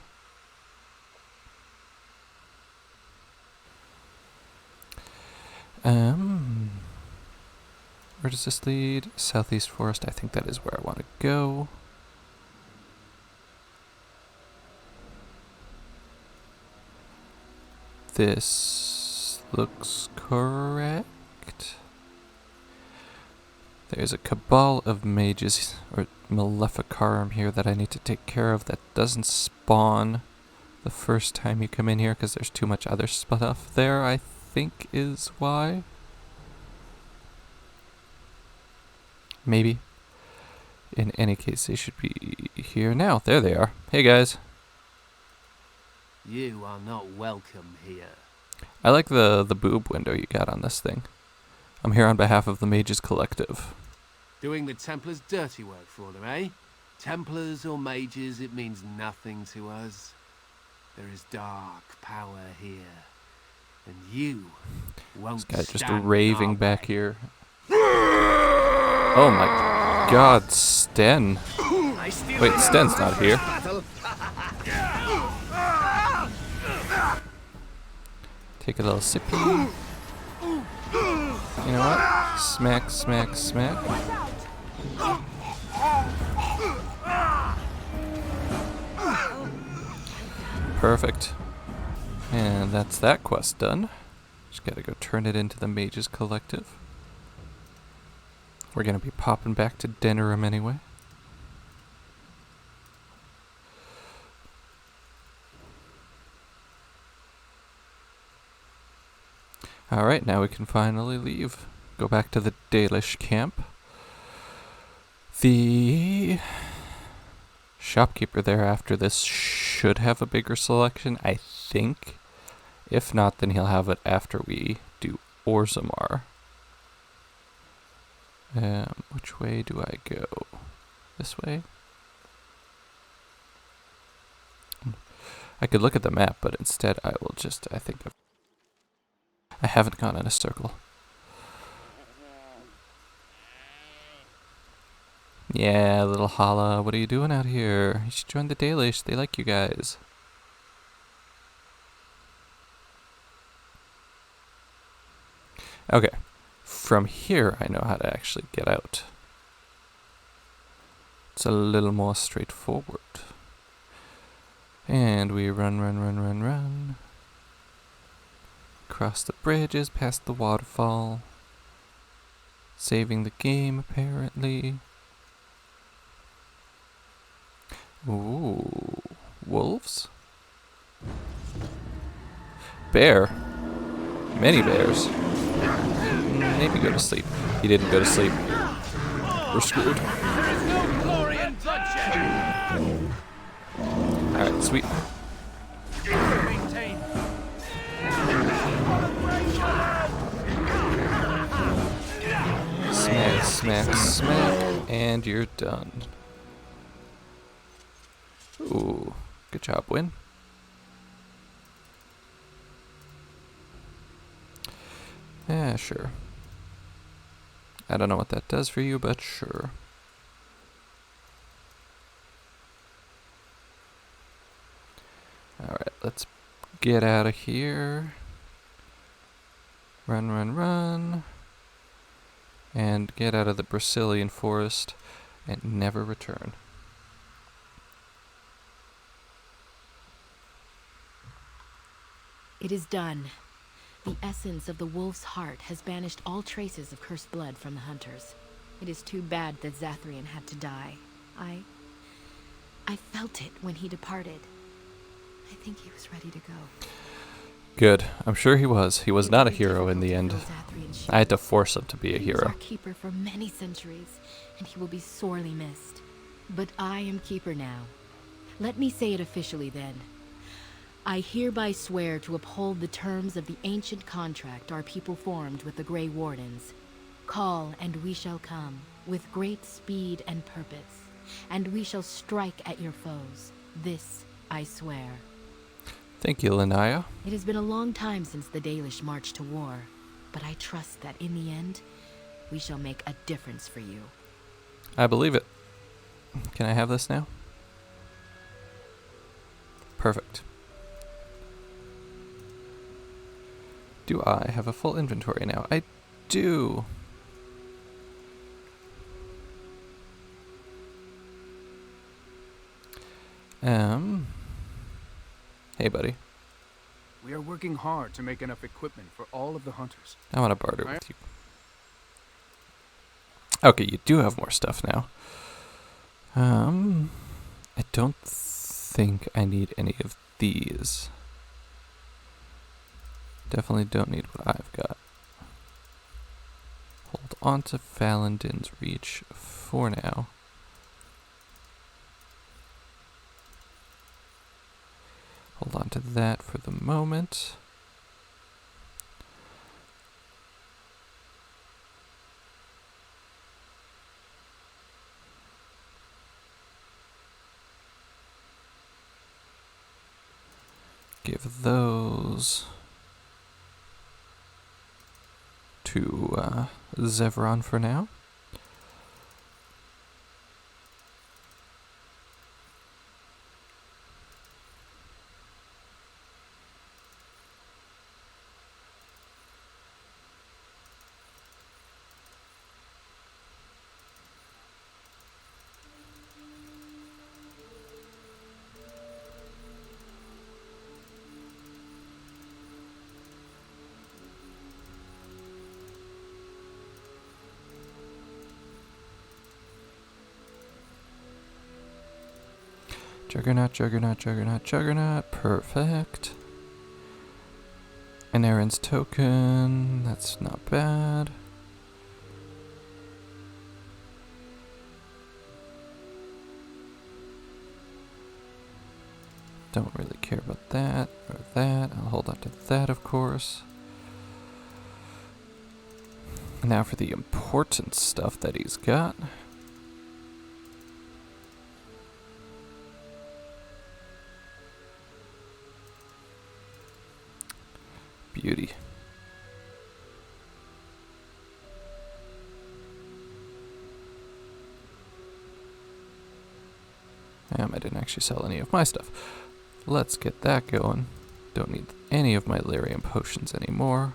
Where does this lead? Southeast Forest. I think that is where I want to go. This looks correct. There's a cabal of mages, or Maleficarum here that I need to take care of that doesn't spawn the first time you come in here because there's too much other stuff there, I think is why. Maybe. In any case, they should be here now. There they are. Hey guys. You are not welcome here. I like the boob window you got on this thing. I'm here on behalf of the Mages Collective. Doing the Templars' dirty work for them, eh? Templars or mages, it means nothing to us. There is dark power here, and you won't This guy's just stand raving our back way. here. Oh my god, Sten. Wait, Sten's not here. Take a little sippy. You know what? Smack, smack, smack. Perfect. And that's that quest done. Just gotta go turn it into the Mages Collective. We're gonna be popping back to Denerim anyway. Alright, now we can finally leave. Go back to the Dalish camp. The shopkeeper there after this should have a bigger selection, I think. If not, then he'll have it after we do Orzammar. Which way do I go? This way? I could look at the map, but instead I will just, I haven't gone in a circle. Yeah, little Hala, what are you doing out here? You should join the Dalish, they like you guys. Okay, from here I know how to actually get out. It's a little more straightforward. And we run. Across the bridges, past the waterfall. Saving the game, apparently. Ooh, wolves? bear. Many bears. Maybe go to sleep. He didn't go to sleep. We're screwed. There is no glory in bloodshed. Alright, sweet. Maintain. Smack, smack, smack, and you're done. Ooh, good job, Win. Yeah, sure. I don't know what that does for you, but sure. Alright, let's get out of here. Run, run, run. And get out of the Brazilian forest and never return. It is done. The essence of the wolf's heart has banished all traces of cursed blood from the hunters. It is too bad that Zathrian had to die. I felt it when he departed. I think he was ready to go. Good. I'm sure he was. He was not a hero in the end. I had to force him to be a He was hero. our keeper for many centuries, and he will be sorely missed. But I am keeper now. Let me say it officially then. I hereby swear to uphold the terms of the ancient contract our people formed with the Grey Wardens. Call, and we shall come, with great speed and purpose, and we shall strike at your foes. This I swear. Thank you, Linnea. It has been a long time since the Dalish marched to war, but I trust that in the end, we shall make a difference for you. I believe it. Can I have this now? Perfect. Do I have a full inventory now? I do. Hey, buddy. We are working hard to make enough equipment for all of the hunters. I want to barter with you. Okay, you do have more stuff now. I don't think I need any of these. Definitely don't need what I've got. Hold on to Valentin's reach for now. Hold on to that for the moment. Give those to Zevran for now. Juggernaut, Juggernaut, Juggernaut, Juggernaut. Perfect. And Aaron's token. That's not bad. Don't really care about that or that. I'll hold on to that, of course. Now for the important stuff that he's got. Beauty. I didn't actually sell any of my stuff. Let's get that going. Don't need any of my lyrium potions anymore.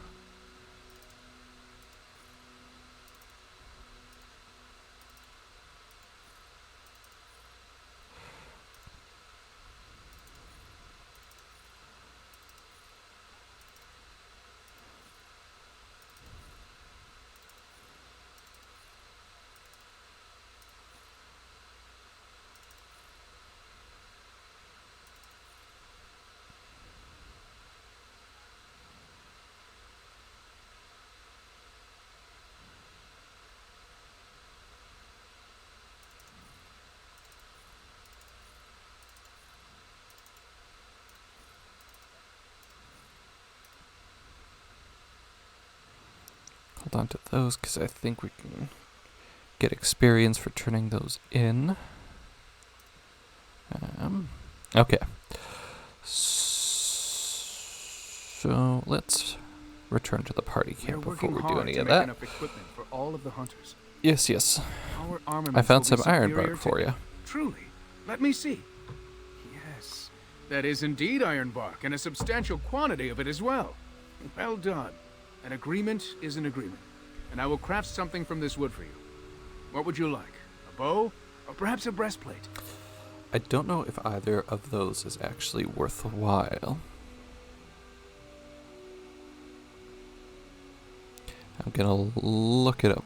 on to those because I think we can get experience for turning those in. Okay. So let's return to the party camp before we do any of that. Enough equipment for all of the hunters. Yes. Our I armaments found will be some iron superior bark for you. Truly. Let me see. Yes, that is indeed iron bark, and a substantial quantity of it as well. Well done. An agreement is an agreement, and I will craft something from this wood for you. What would you like? A bow? Or perhaps a breastplate? I don't know if either of those is actually worthwhile. I'm gonna look it up.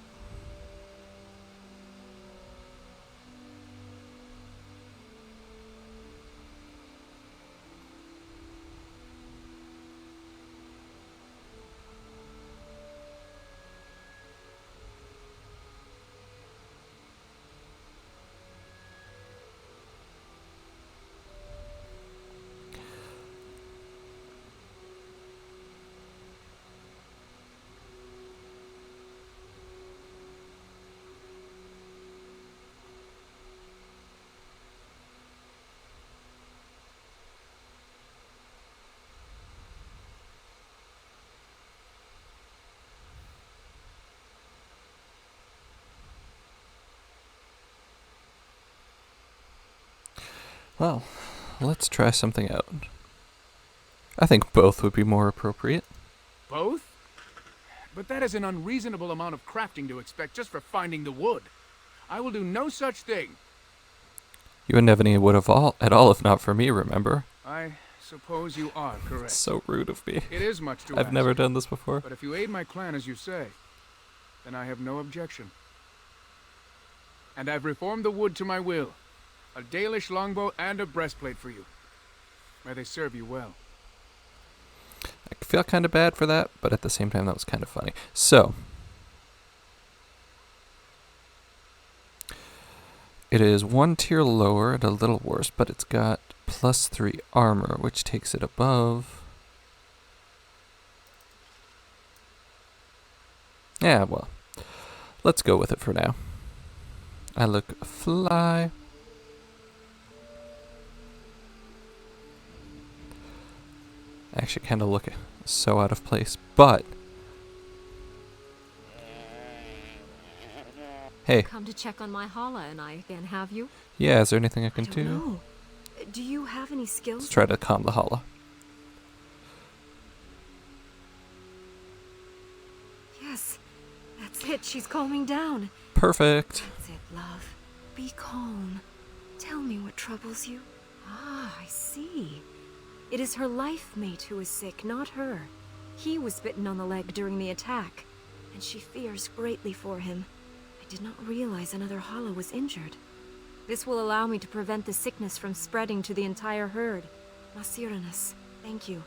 Well, let's try something out. I think both would be more appropriate. Both? But that is an unreasonable amount of crafting to expect just for finding the wood. I will do no such thing. You wouldn't have any wood at all if not for me, remember? I suppose you are correct. So rude of me. It is much to I've ask. never done this before. But if you aid my clan as you say, then I have no objection. And I've reformed the wood to my will. A Dalish longbow and a breastplate for you. May they serve you well. I feel kind of bad for that, but at the same time that was kind of funny. So, it is one tier lower and a little worse, but it's got +3 armor, which takes it above. Yeah, well, let's go with it for now. I look fly. I actually kind of look so out of place, but hey. Come to check on my Hala and I again, have you? Yeah, is there anything I can I don't do? know. Do you have any skills? Let's try to calm the Hala. Yes, that's it. She's calming down. Perfect. That's it, love. Be calm. Tell me what troubles you. Ah, I see. It is her life mate who is sick, not her. He was bitten on the leg during the attack, and she fears greatly for him. I did not realize another Hala was injured. This will allow me to prevent the sickness from spreading to the entire herd. Masiranus, thank you.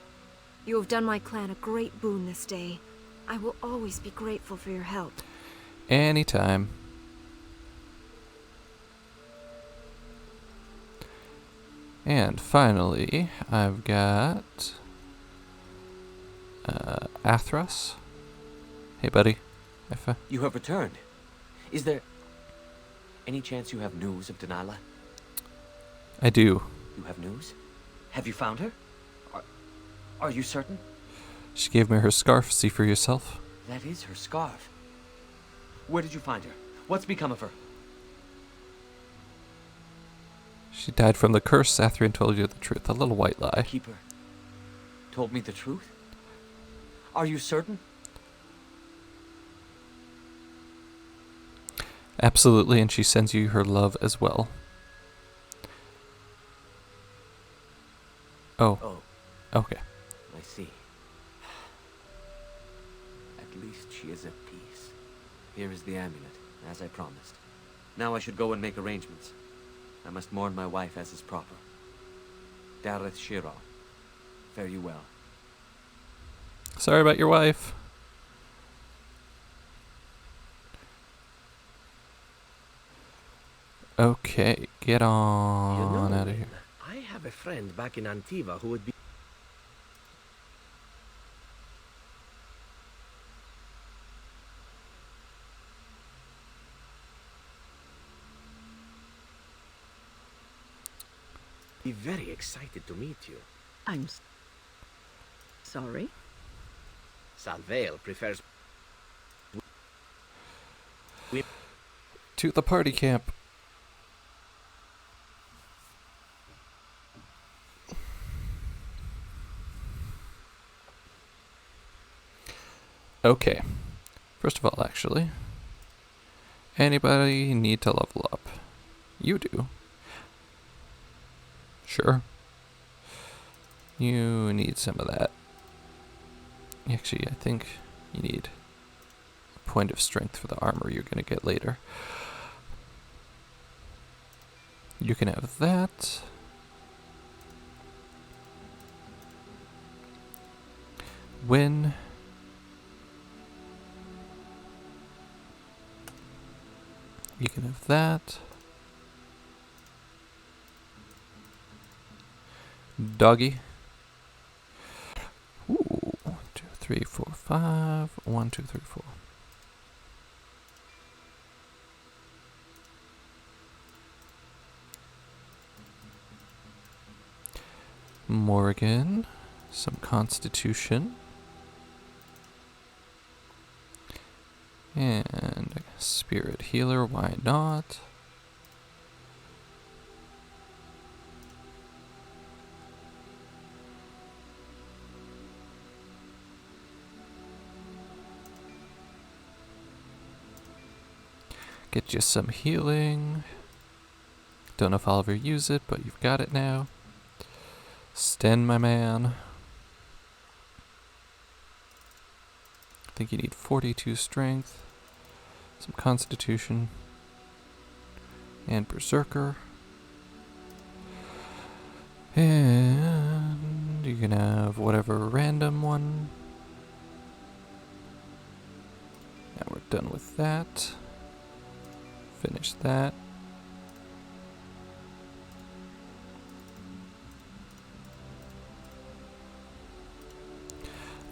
You have done my clan a great boon this day. I will always be grateful for your help. Anytime. And finally, I've got Athras. Hey, buddy. You have returned. Is there any chance you have news of Delilah? I do. You have news? Have you found her? Are you certain? She gave me her scarf. See for yourself. That is her scarf. Where did you find her? What's become of her? She died from the curse. Sathrian told you the truth. A little white lie. Keeper told me the truth? Are you certain? Absolutely, and she sends you her love as well. Oh. Okay. I see. At least she is at peace. Here is the amulet, as I promised. Now I should go and make arrangements. I must mourn my wife as is proper. Dareth Shira, fare you well. Sorry about your wife. Okay, get on out of here. I have a friend back in Antiva who would be... very excited to meet you. I'm sorry. Salvail prefers... To the party camp. Okay. First of all, actually, anybody need to level up? You do. Sure. You need some of that. Actually, I think you need a point of strength for the armor you're going to get later. You can have that. When you can have that. Doggy. Ooh, 1, 2, 3, 4, 5. 1, 2, 3, 4. Morgan, some constitution, and spirit healer, why not? Get you some healing. Don't know if I'll ever use it, but you've got it now. Sten, my man. I think you need 42 strength, some constitution, and berserker. And you can have whatever random one. Now we're done with that. Finish that.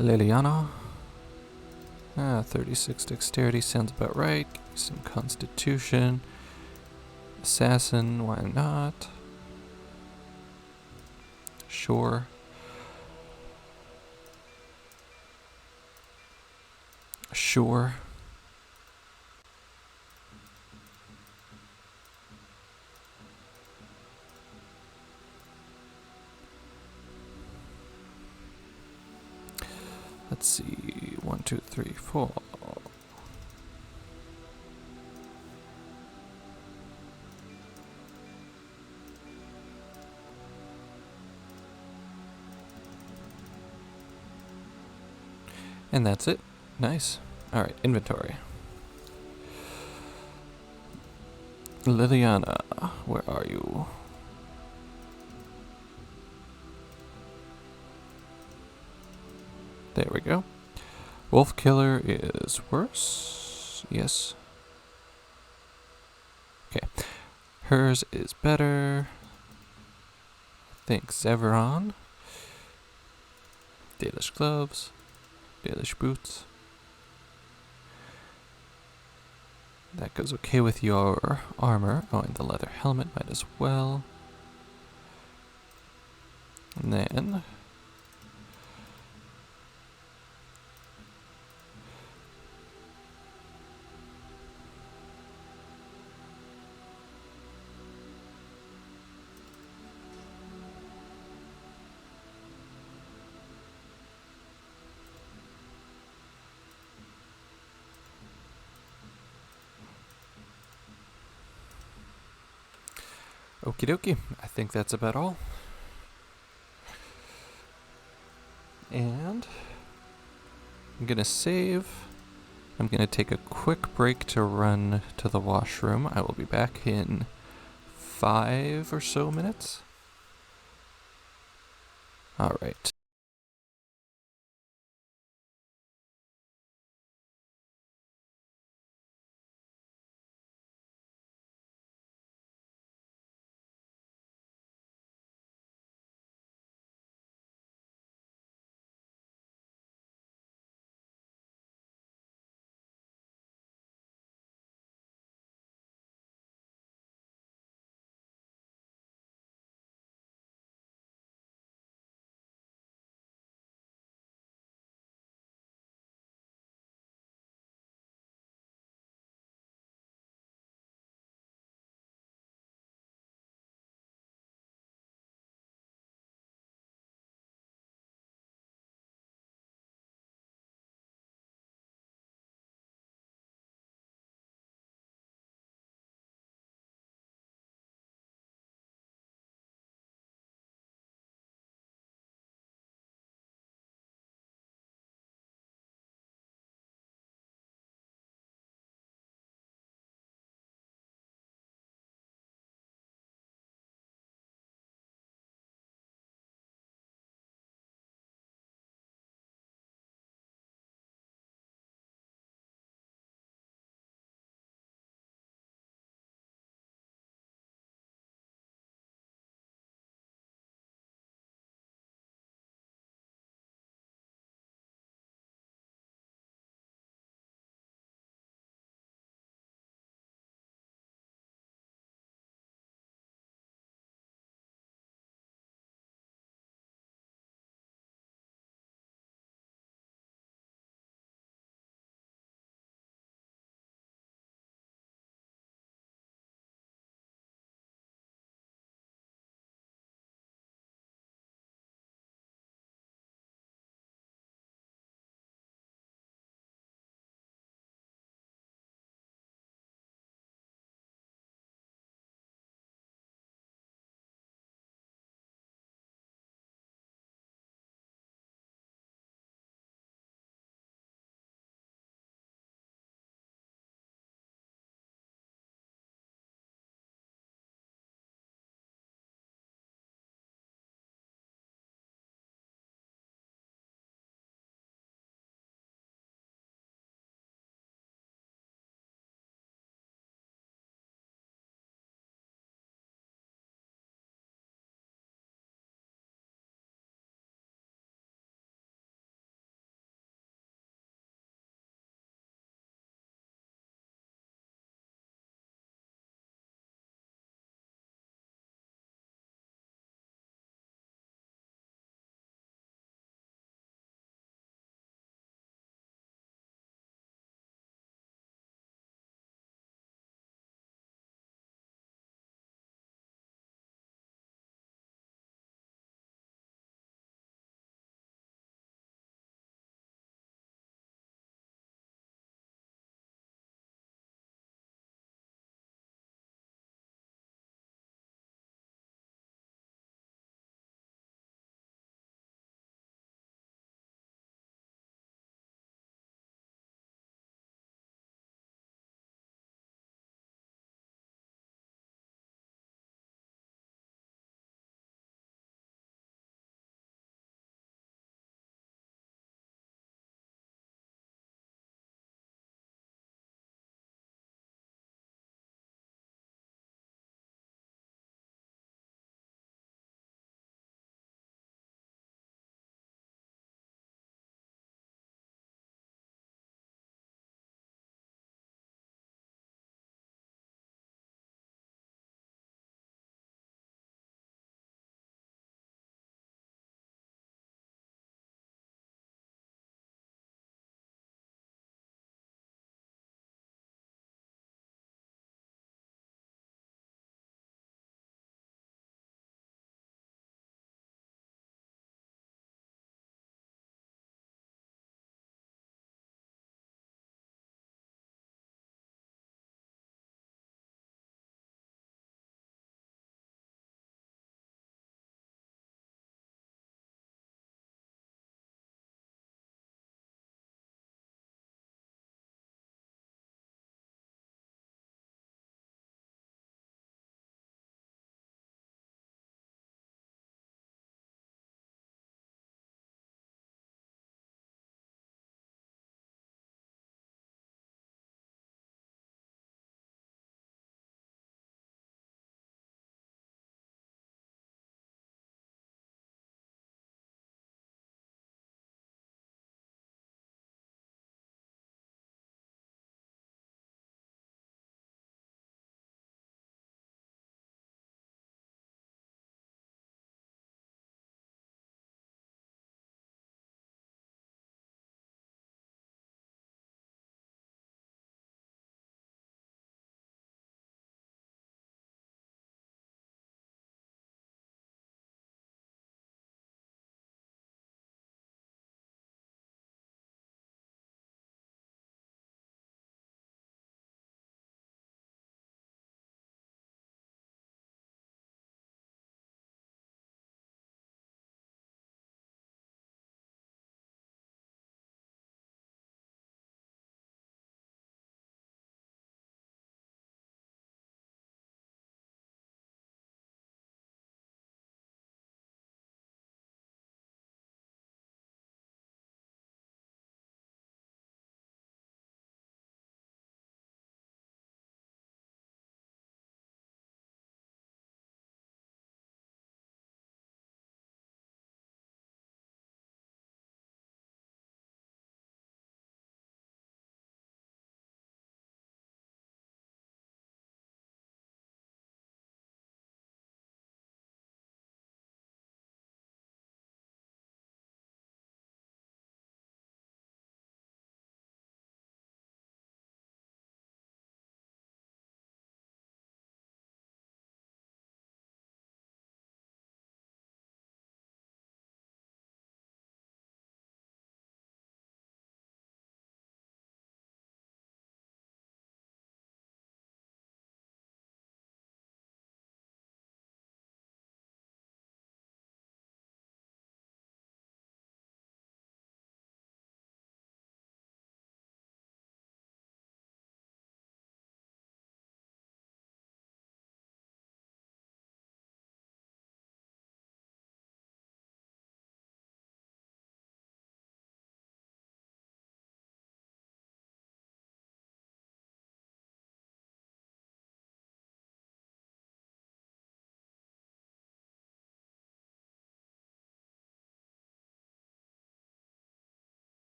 Liliana. 36 dexterity sounds about right. Give me some constitution. Assassin, why not? Sure. Sure. Let's see, 1, 2, 3, 4. And that's it. Nice. Alright, inventory. Liliana, where are you? There we go. Wolf Killer is worse. Yes. Okay. Hers is better. I think Zeveron. Dalish gloves. Dalish boots. That goes okay with your armor. Oh, and the leather helmet might as well. And then okie dokie, I think that's about all. And I'm gonna save. I'm gonna take a quick break to run to the washroom. I will be back in 5 or so minutes. Alright.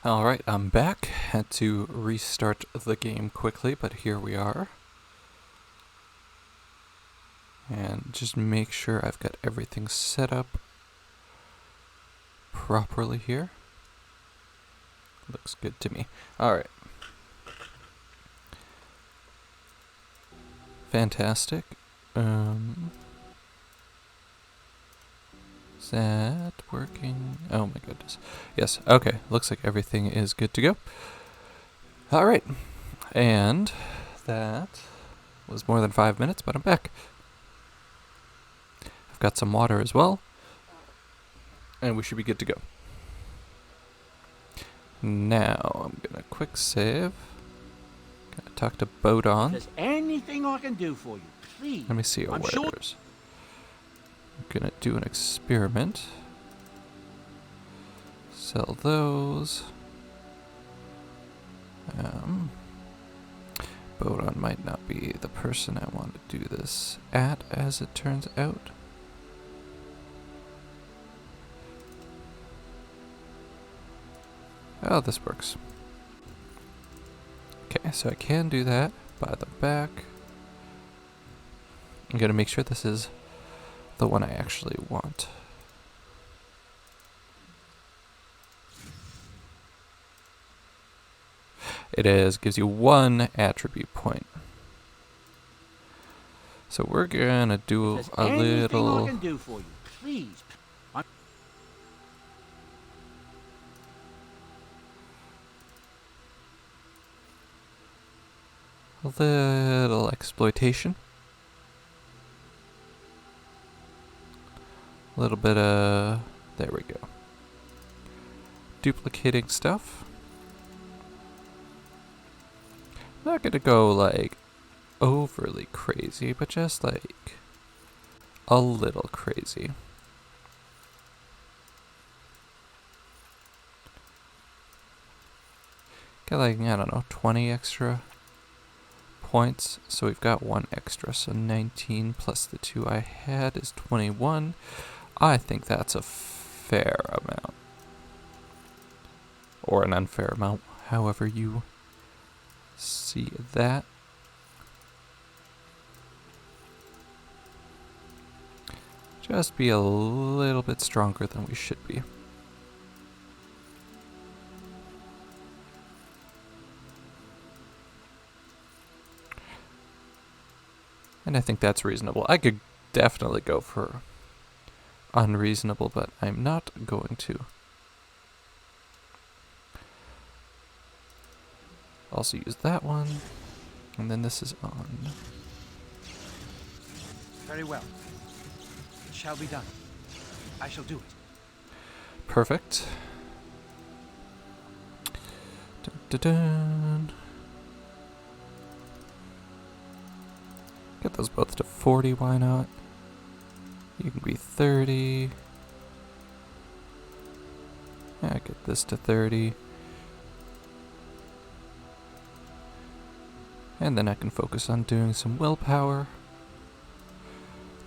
Alright, I'm back. Had to restart the game quickly, but here we are. And just make sure I've got everything set up properly here. Looks good to me. Alright. Fantastic. Is that working? Oh my goodness. Yes, okay. Looks like everything is good to go. Alright. And that was more than 5 minutes, but I'm back. I've got some water as well. And we should be good to go. Now, I'm gonna quick save. Gotta talk to Bodon. If there's anything I can do for you, please. Let me see our wares. I'm gonna do an experiment. Sell those. Bodon might not be the person I want to do this at, as it turns out. Oh, this works. Okay, so I can do that by the back. I'm gonna make sure this is the one I actually want. It is, gives you 1 attribute point. So we're gonna do a little... I can do for you, please. A little exploitation. A little bit of... there we go. Duplicating stuff. I'm not gonna go like overly crazy, but just like a little crazy. Got like, I don't know, 20 extra points. So we've got 1 extra. So 19 plus the 2 I had is 21. I think that's a fair amount. Or an unfair amount, however you see that. Just be a little bit stronger than we should be. And I think that's reasonable. I could definitely go for unreasonable, but I'm not going to. Also use that one, and then this is on. Very well. It shall be done. I shall do it. Perfect. Dun, dun, dun. Get those both to 40, why not? You can be 30. Yeah, get this to 30. And then I can focus on doing some willpower.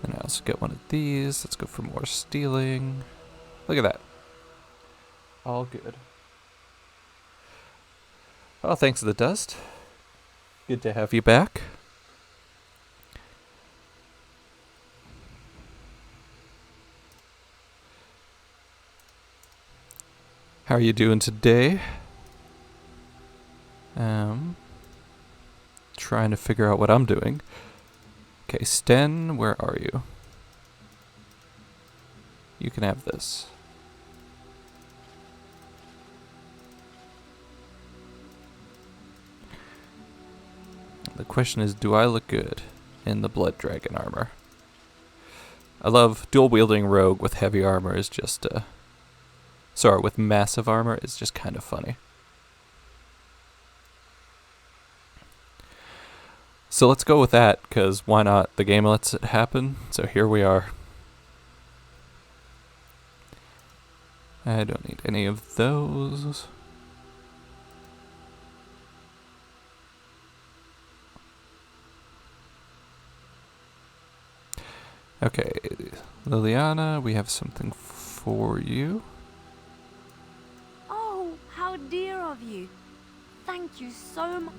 And I also get one of these. Let's go for more stealing. Look at that. All good. Well, thanks to the dust. Good to have you back. How are you doing today? Trying to figure out what I'm doing. Okay, Sten, where are you? You can have this. The question is, do I look good in the Blood Dragon armor? I love dual-wielding rogue with heavy armor is just, sorry, with massive armor is just kind of funny. So let's go with that, because why not? The game lets it happen, so here we are. I don't need any of those. Okay, Liliana, we have something for you. Oh, how dear of you. Thank you so much.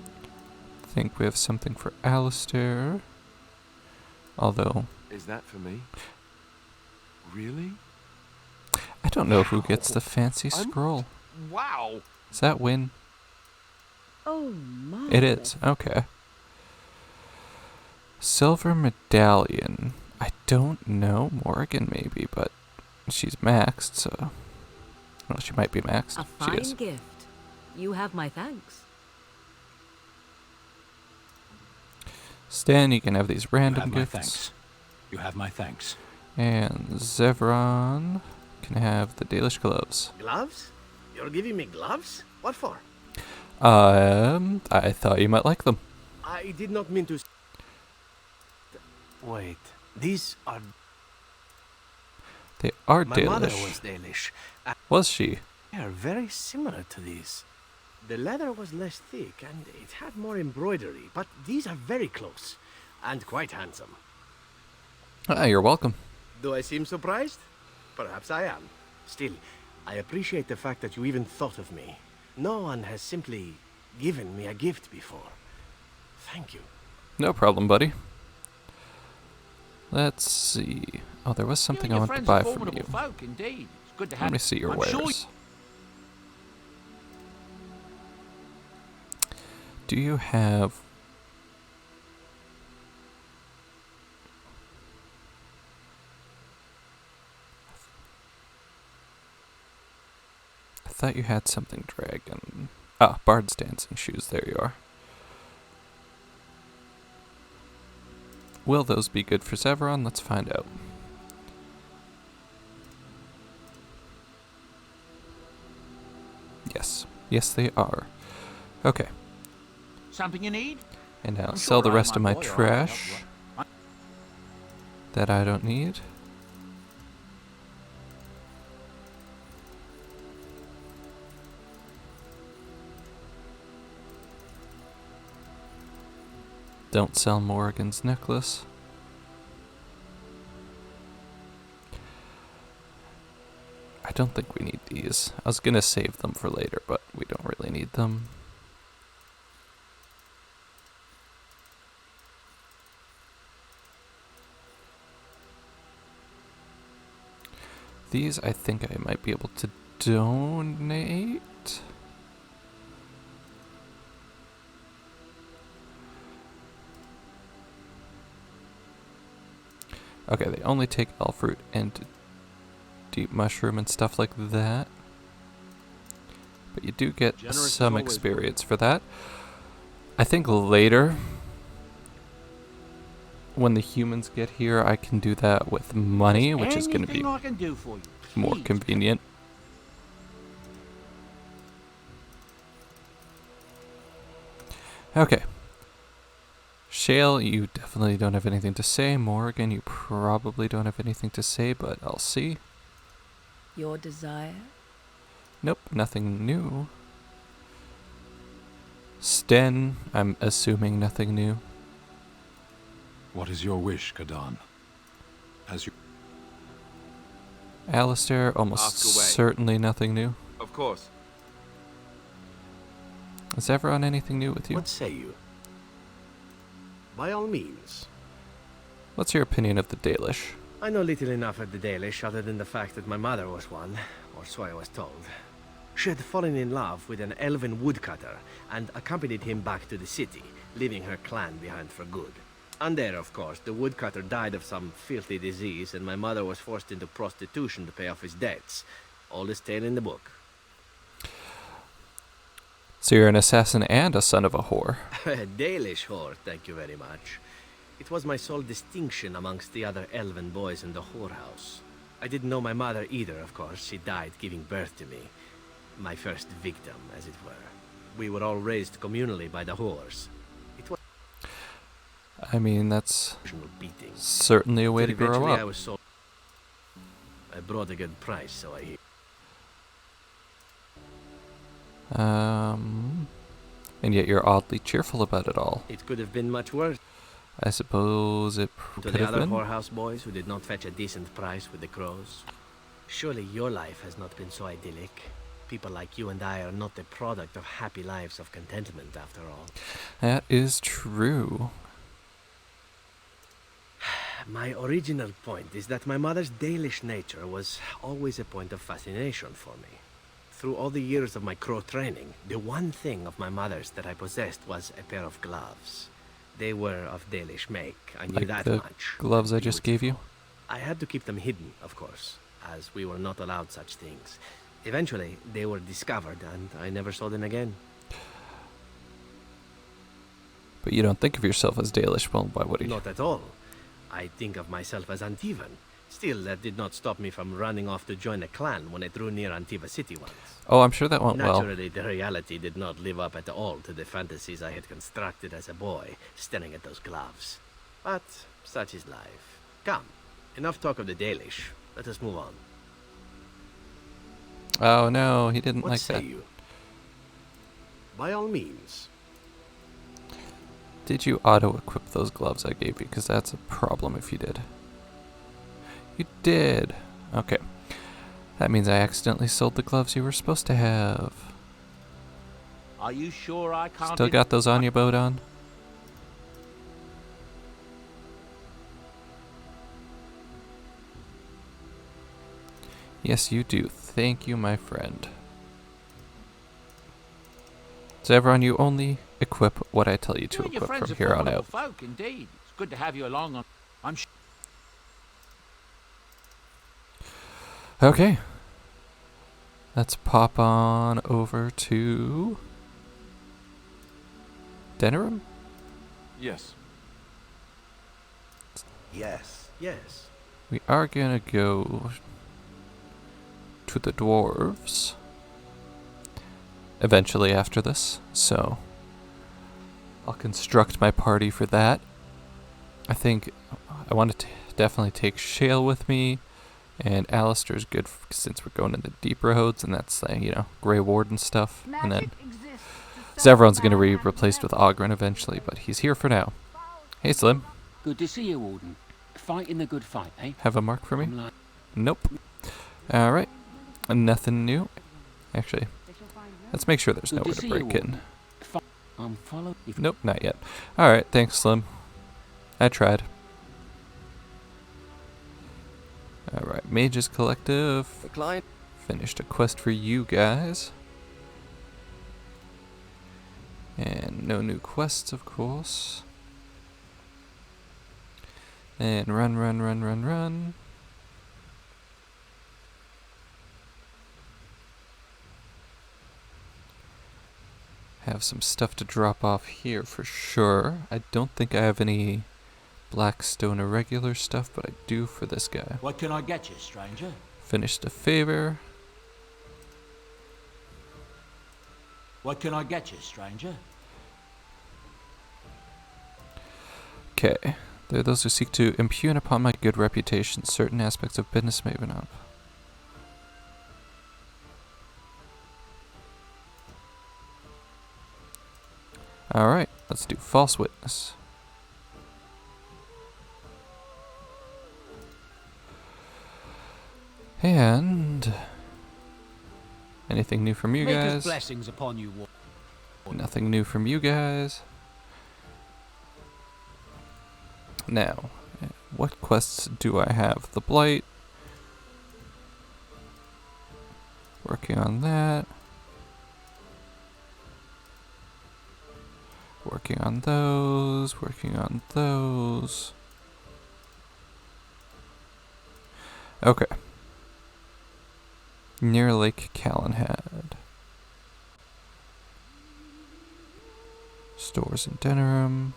Think we have something for Alistair. Although, Is that for me? Really? I don't know who gets the fancy scroll. Wow! Is that Win? Oh, my. It is. Okay. Silver medallion. I don't know. Morrigan maybe, but she's maxed, so... Well, she might be maxed. A She fine is. gift. You have my thanks. Stan, you can have these random have my gifts. thanks. You have my thanks. And Zevron can have the Dalish gloves. Gloves? You're giving me gloves? What for? I thought you might like them. I did not mean to... Wait, these are... They are My Dalish. mother was Dalish. Was she? They are very similar to these. The leather was less thick and it had more embroidery, but these are very close and quite handsome. Ah, you're welcome. Do I seem surprised? Perhaps I am. Still, I appreciate the fact that you even thought of me. No one has simply given me a gift before. Thank you. No problem, buddy. Let's see. Oh, there was something I wanted to buy from you. Folk, indeed. It's good to have. Let me see your I'm wares. sure Do you have... I thought you had something dragon. Ah, Bard's dancing shoes. There you are. Will those be good for Zevron? Let's find out. Yes. Yes, they are. Okay. something you need? And now I'm sell the sure rest of my boy, I'll help trash you. that I don't need. Don't sell Morrigan's necklace. I don't think we need these. I was gonna save them for later, but we don't really need them. These I think I might be able to donate. Okay, they only take elf fruit and deep mushroom and stuff like that. But you do get Generous some as always, experience for that. I think later, when the humans get here, I can do that with money, which is going to be Anything I can do for you. more Please. convenient. Okay. Shale, you definitely don't have anything to say. Morrigan, you probably don't have anything to say, but I'll see. Your desire? Nope, nothing new. Sten, I'm assuming nothing new. What is your wish, Kadan? As you... Alistair, almost Ask away. certainly nothing new. Of course. Is Everon anything new with you? What say you? By all means. What's your opinion of the Dalish? I know little enough of the Dalish other than the fact that my mother was one, or so I was told. She had fallen in love with an elven woodcutter and accompanied him back to the city, leaving her clan behind for good. And there, of course, the woodcutter died of some filthy disease and my mother was forced into prostitution to pay off his debts. Oldest tale in the book. So you're an assassin and a son of a whore. A Dalish whore, thank you very much. It was my sole distinction amongst the other elven boys in the whorehouse. I didn't know my mother either, of course. She died giving birth to me. My first victim, as it were. We were all raised communally by the whores. It was I mean, that's beating. certainly a way to Till grow eventually up. I was sold. I brought a good price, so I hear. And yet you're oddly cheerful about it all. It could have been much worse. I suppose it To could the have other been. whorehouse boys who did not fetch a decent price with the crows. Surely your life has not been so idyllic. People like you and I are not the product of happy lives of contentment, after all. That is true. My original point is that my mother's Dalish nature was always a point of fascination for me. Through all the years of my crow training, the one thing of my mother's that I possessed was a pair of gloves. They were of Dalish make. I knew Like that the much. gloves I just gave you? I had to keep them hidden, of course, as we were not allowed such things. Eventually, they were discovered, and I never saw them again. But you don't think of yourself as Dalish, well, why would you? Not at all. I think of myself as Antivan. Still, that did not stop me from running off to join a clan when I drew near Antiva City once. Oh, I'm sure that went well. Naturally, the reality did not live up at all to the fantasies I had constructed as a boy, staring at those gloves. But such is life. Come, enough talk of the Dalish. Let us move on. Oh no, he didn't What like say that. you? By all means. Did you auto-equip those gloves I gave you? Because that's a problem if you did. You did. Okay. That means I accidentally sold the gloves you were supposed to have. Are you sure I can't... Still got those on your boat on? Yes, you do. Thank you, my friend. So everyone, you only equip what I tell you to You and your equip friends from are here on formidable out. folk, indeed. It's good to have you along. I'm sure. Okay. Let's pop on over to Denerim. Yes. Yes. Yes. We are gonna go to the dwarves eventually after this, so I'll construct my party for that. I think I want to definitely take Shale with me, and Alistair's good since we're going into deep roads, and that's Grey Ward and stuff. And then Zevron's going to be replaced with Ogren eventually, but he's here for now. Hey, Slim. Good to see you, Warden. Fighting the good fight, eh? Have a mark for me? Nope. Alright. Nothing new. Actually, let's make sure there's nowhere to break in. Nope, not yet. Alright, thanks, Slim. I tried. Alright, Mages Collective. Finished a quest for you guys. And no new quests, of course. And run. Have some stuff to drop off here for sure. I don't think I have any Blackstone irregular stuff, but I do for this guy. What can I get you, stranger? Finished a favor. What can I get you, stranger? Okay. There are those who seek to impugn upon my good reputation certain aspects of business moving up. Alright, let's do false witness. And anything new from you Maker's guys? blessings upon you, Nothing new from you guys. Now, what quests do I have? The Blight. Working on that. Working on those. Working on those. Okay. Near Lake Calenhad. Stores in Denerim.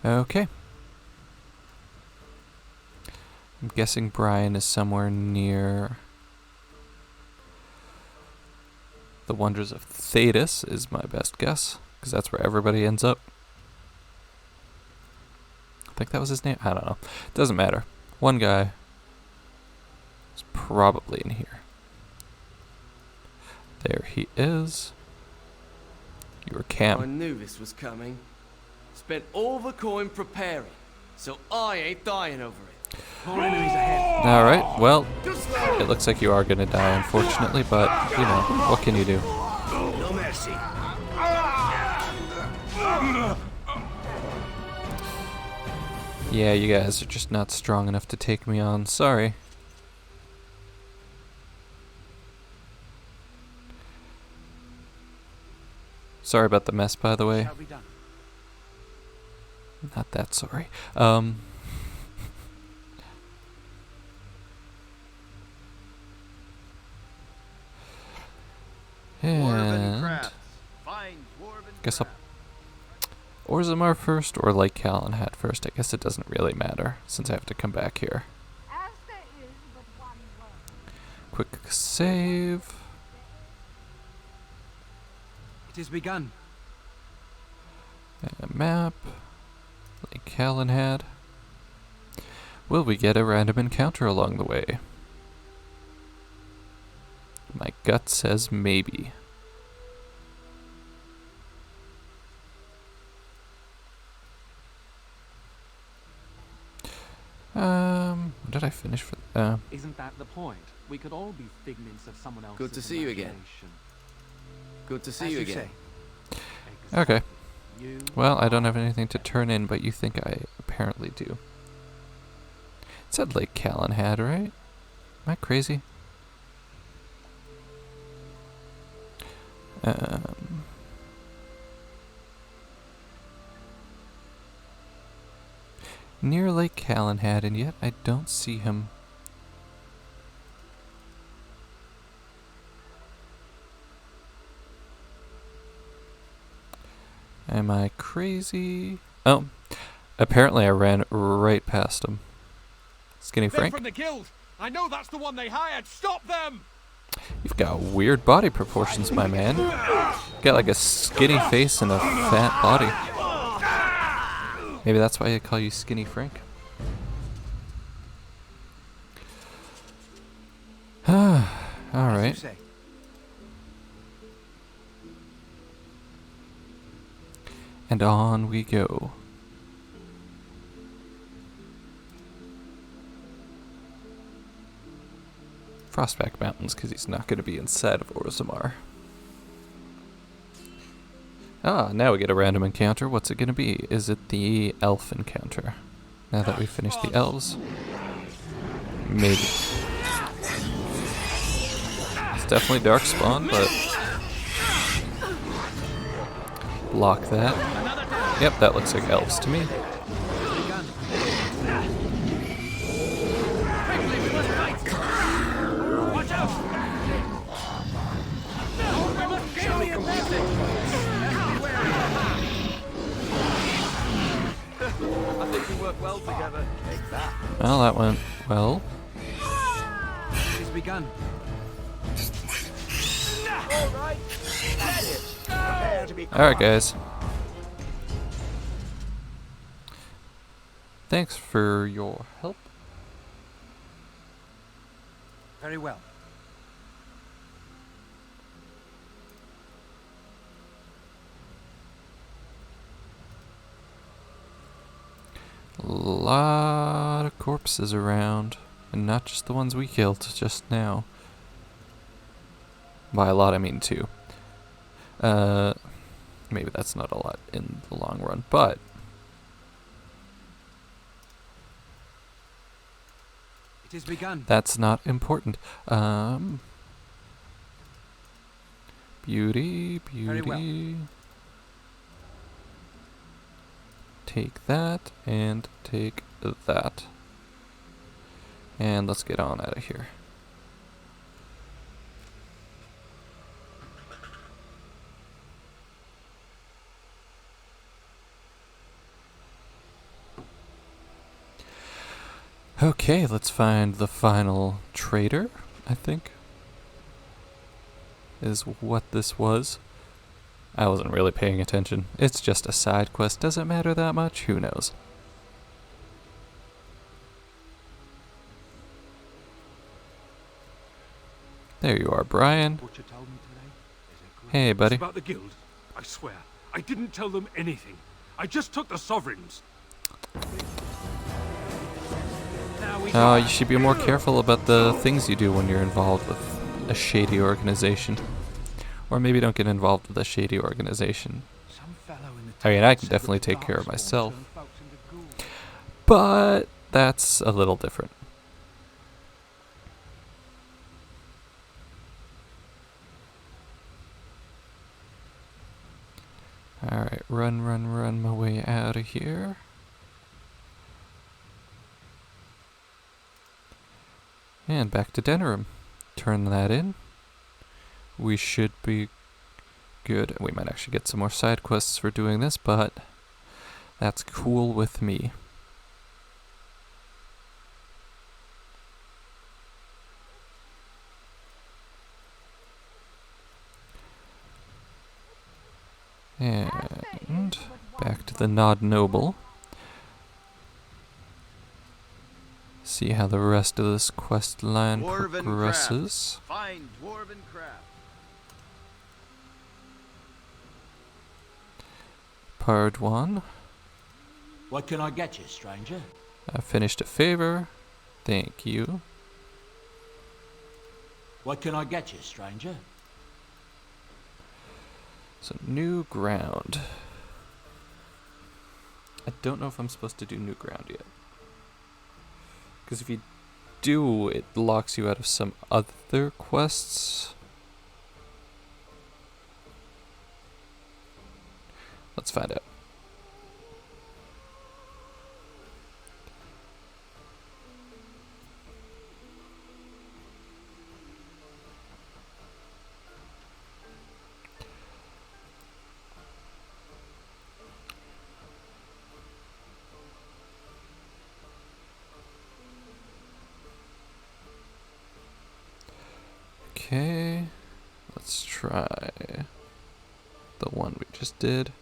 Okay. I'm guessing Brian is somewhere near the Wonders of Thedas is my best guess, because that's where everybody ends up. I think that was his name. I don't know. Doesn't matter. One guy is probably in here. There he is. You were I Cam. knew this was coming. Spent all the coin preparing, so I ain't dying over it. Alright, well, it looks like you are gonna die, unfortunately, but, you know, what can you do? No mercy. Yeah, you guys are just not strong enough to take me on. Sorry. Sorry about the mess, by the way. Not that sorry. And guess I'll Orzammar first or Lake Calenhad first. I guess it doesn't really matter since I have to come back here. Quick save. It is begun. And a map. Lake Calenhad. Will we get a random encounter along the way? My gut says maybe. What did I finish for? Isn't that the point? We could all be figments of someone else's Good to see you again. Good to see you again. Okay. Well, I don't have anything to turn in, but you think I apparently do. It said Lake Calenhad, right? Am I crazy? Near Lake Calenhad, and yet I don't see him. Am I crazy? Oh, apparently I ran right past him. Skinny Frank? They're from the guild. I know that's the one they hired. Stop them! You've got weird body proportions, my man. You got like a skinny face and a fat body. Maybe that's why I call you Skinny Frank. Alright. And on we go. Frostback Mountains, because he's not going to be inside of Orzammar. Ah, now we get a random encounter. What's it going to be? Is it the elf encounter? Now that we've finished the elves. Maybe. It's definitely Darkspawn, but... block that. Yep, that looks like elves to me. I think we work well together. Take that. Well, that went well. It has begun. Alright, guys. Thanks for your help. Very well. A lot of corpses around, and not just the ones we killed just now. By a lot I mean two. Maybe that's not a lot in the long run, but it is begun. That's not important. Beauty, Very well. beauty. Take that and take that. And let's get on out of here. Okay, let's find the final traitor, I think, is what this was. I wasn't really paying attention. It's just a side quest. Does it matter that much? Who knows? There you are, Brian. Hey, buddy. It's about the guild. I swear, I didn't tell them anything. I just took the sovereigns. Now You should be more careful about the things you do when you're involved with a shady organization. Or maybe don't get involved with a shady organization. I mean, I can definitely take care of myself. But that's a little different. Alright, run my way out of here. And back to Denerim. Turn that in. We should be good. We might actually get some more side quests for doing this, but that's cool with me. And back to the Nod Noble. See how the rest of this quest line progresses. Find dwarven craft. Pardwan. What can I get you, stranger? I finished a favor. Thank you. What can I get you, stranger? So, new ground. I don't know if I'm supposed to do new ground yet. Because if you do, it locks you out of some other quests. Let's find out. Okay, let's try the one we just did.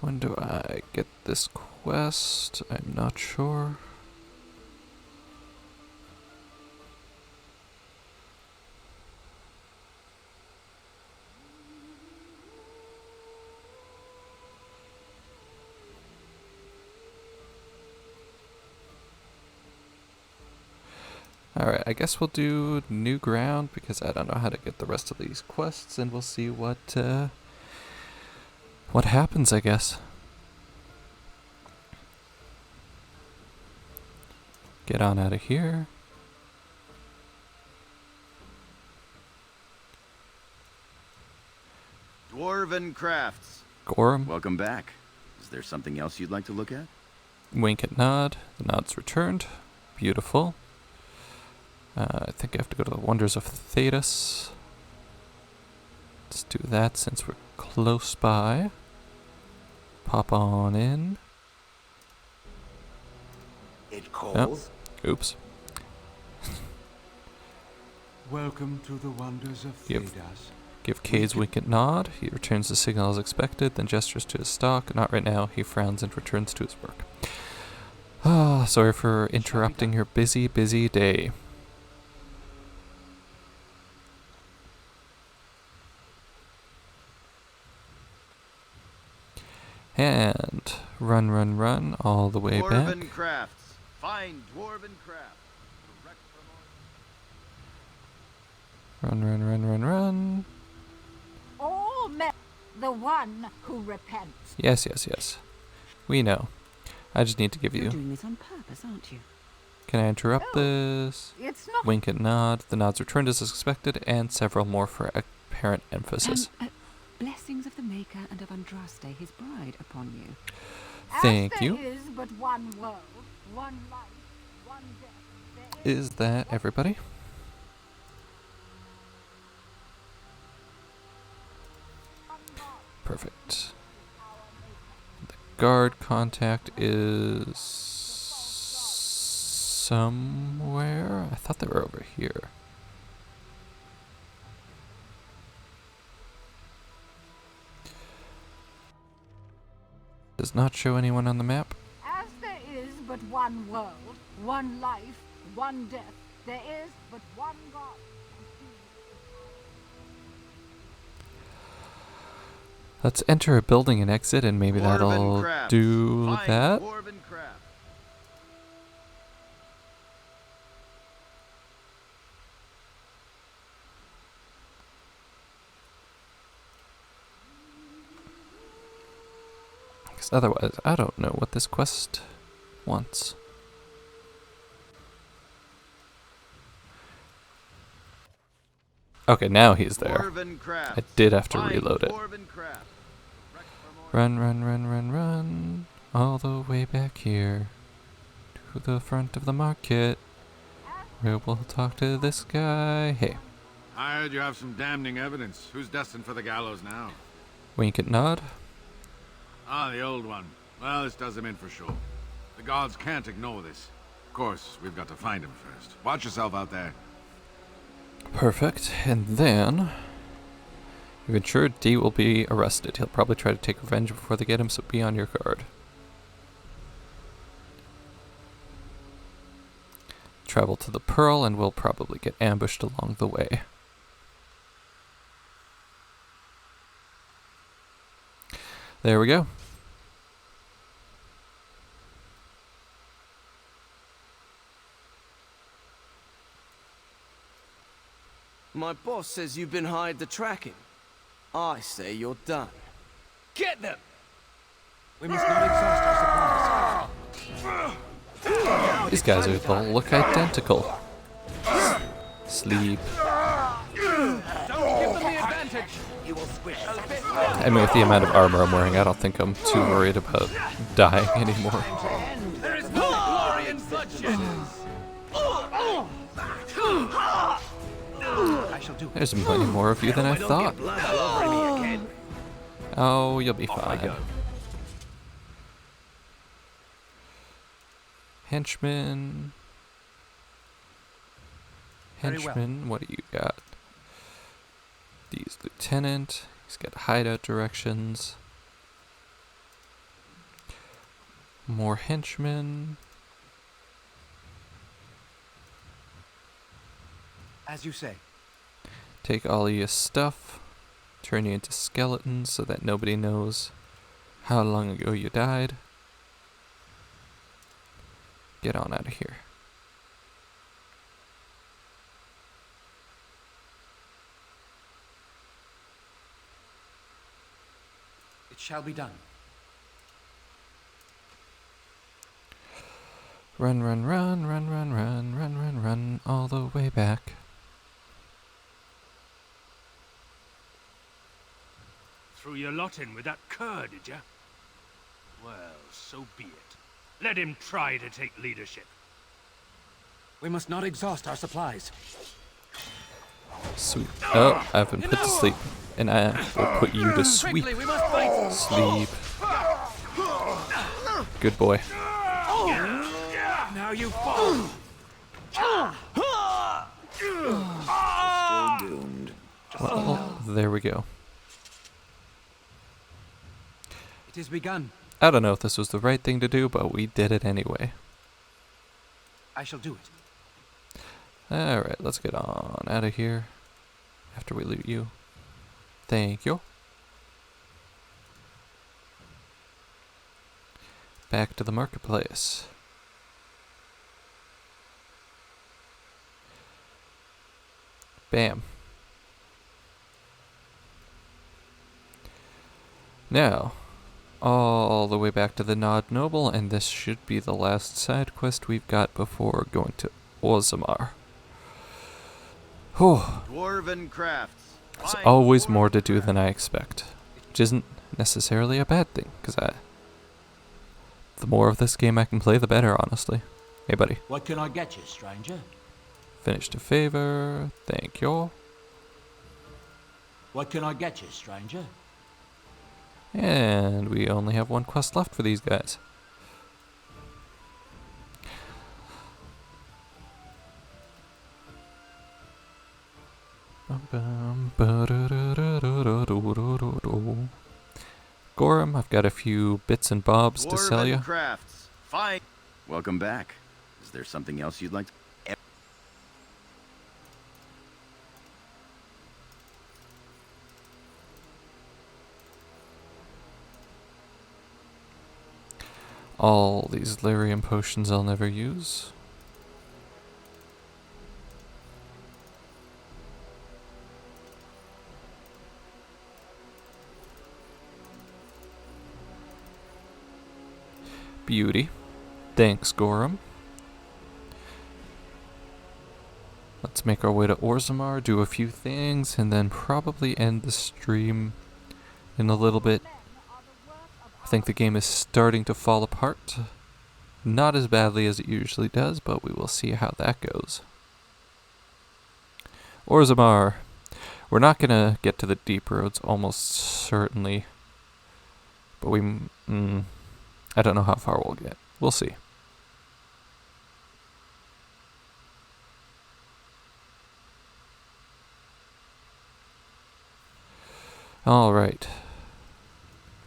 When do I get this quest? I'm not sure. Alright, I guess we'll do new ground because I don't know how to get the rest of these quests, and we'll see what happens, I guess. Get on out of here. Dwarven crafts. Gorham. Welcome back. Is there something else you'd like to look at? Wink at Nod. The Nod's returned. Beautiful. I think I have to go to the Wonders of Thedas. Let's do that since we're close by. Pop on in. It calls. Oh, oops. Welcome to the Wonders of Thedas. Give Cade's wink and nod. He returns the signal as expected, then gestures to his stock. Not right now. He frowns and returns to his work. Ah, sorry for interrupting your busy, busy day. And run all the way back. Dwarven crafts. Find dwarven craft. Run, run, run, run, run. All men, the one who repents. Yes, yes, yes. We know. I just need to give You're you. doing this on purpose, aren't you? Can I interrupt this? It's not. Wink and nod. The nods returned as expected, and several more for apparent emphasis. Blessings of the Maker and of Andraste, his bride, upon you. Thank you. There is but one world, one life, one death. Is that everybody? Perfect. The guard contact is somewhere. I thought they were over here. Does not show anyone on the map. As there is but one world, one life, one death, there is but one God. Let's enter a building and exit, and maybe that'll do that. Because otherwise, I don't know what this quest wants. Okay, now he's there. I did have to reload it. Run, run, run, run, run. All the way back here. To the front of the market. Where we'll talk to this guy. Hey. I heard you have some damning evidence. Who's destined for the gallows now? Wink and nod. Ah, the old one. Well, this does him in for sure. The gods can't ignore this. Of course, we've got to find him first. Watch yourself out there. Perfect. And then, you've ensured D will be arrested. He'll probably try to take revenge before they get him, so be on your guard. Travel to the Pearl, and we'll probably get ambushed along the way. There we go. My boss says you've been hired to track him. I say you're done. Get them! We must not exhaust our supplies. These guys all look identical. Sleep. Don't give them the advantage. You will squish. I mean, with the amount of armor I'm wearing, I don't think I'm too worried about dying anymore. There is no glory in bloodshed. I shall do. There's plenty more of you than I thought. Oh, you'll be fine. Henchman. Henchman, what do you got? He's lieutenant. He's got hideout directions. More henchmen. As you say. Take all of your stuff. Turn you into skeletons so that nobody knows how long ago you died. Get on out of here. It shall be done. Run, run, run, run, run, run, run, run, run, all the way back. Threw your lot in with that cur, did ya? Well, so be it. Let him try to take leadership. We must not exhaust our supplies. Sweet. Oh, I've been put to sleep. And I will put you to sleep. Quickly, we must fight. Sleep. Good boy. Now you fall. Still doomed. Well, there we go. It is begun. I don't know if this was the right thing to do, but we did it anyway. I shall do it. Alright, let's get on out of here. After we loot you. Thank you. Back to the marketplace. Bam. Now, all the way back to the Nod Noble, and this should be the last side quest we've got before going to Orzammar. Whew. Dwarven crafts. There's always more to do than I expect, which isn't necessarily a bad thing, because the more of this game I can play, the better, honestly. Hey, buddy. What can I get you, stranger? Finished a favor. Thank you. What can I get you, stranger? And we only have one quest left for these guys. Gorham, I've got a few bits and bobs to sell you. Crafts. Fine. Welcome back. Is there something else you'd like to... All these lyrium potions I'll never use. Beauty. Thanks, Gorham. Let's make our way to Orzammar, do a few things, and then probably end the stream in a little bit. I think the game is starting to fall apart. Not as badly as it usually does, but we will see how that goes. Orzammar. We're not going to get to the deep roads, almost certainly. But I don't know how far we'll get. We'll see. Alright.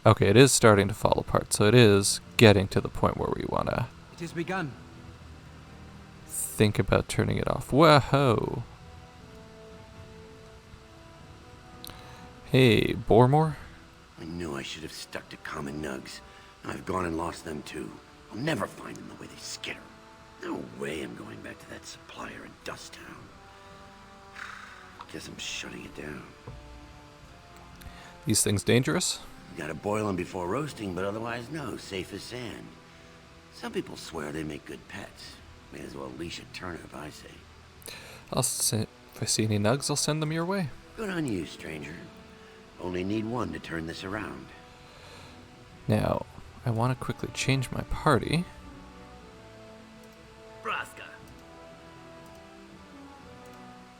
Okay, it is starting to fall apart, so it is getting to the point where we want to It has begun. think about turning it off. Whoa! Hey, Bormore? I knew I should have stuck to common nugs. I've gone and lost them too. I'll never find them the way they skitter. No way I'm going back to that supplier in Dusttown. Guess I'm shutting it down. These things dangerous? You gotta boil them before roasting, but otherwise no, safe as sand. Some people swear they make good pets. May as well leash a turnip, I say. If I see any nugs, I'll send them your way. Good on you, stranger. Only need one to turn this around. Now, I want to quickly change my party. Braska.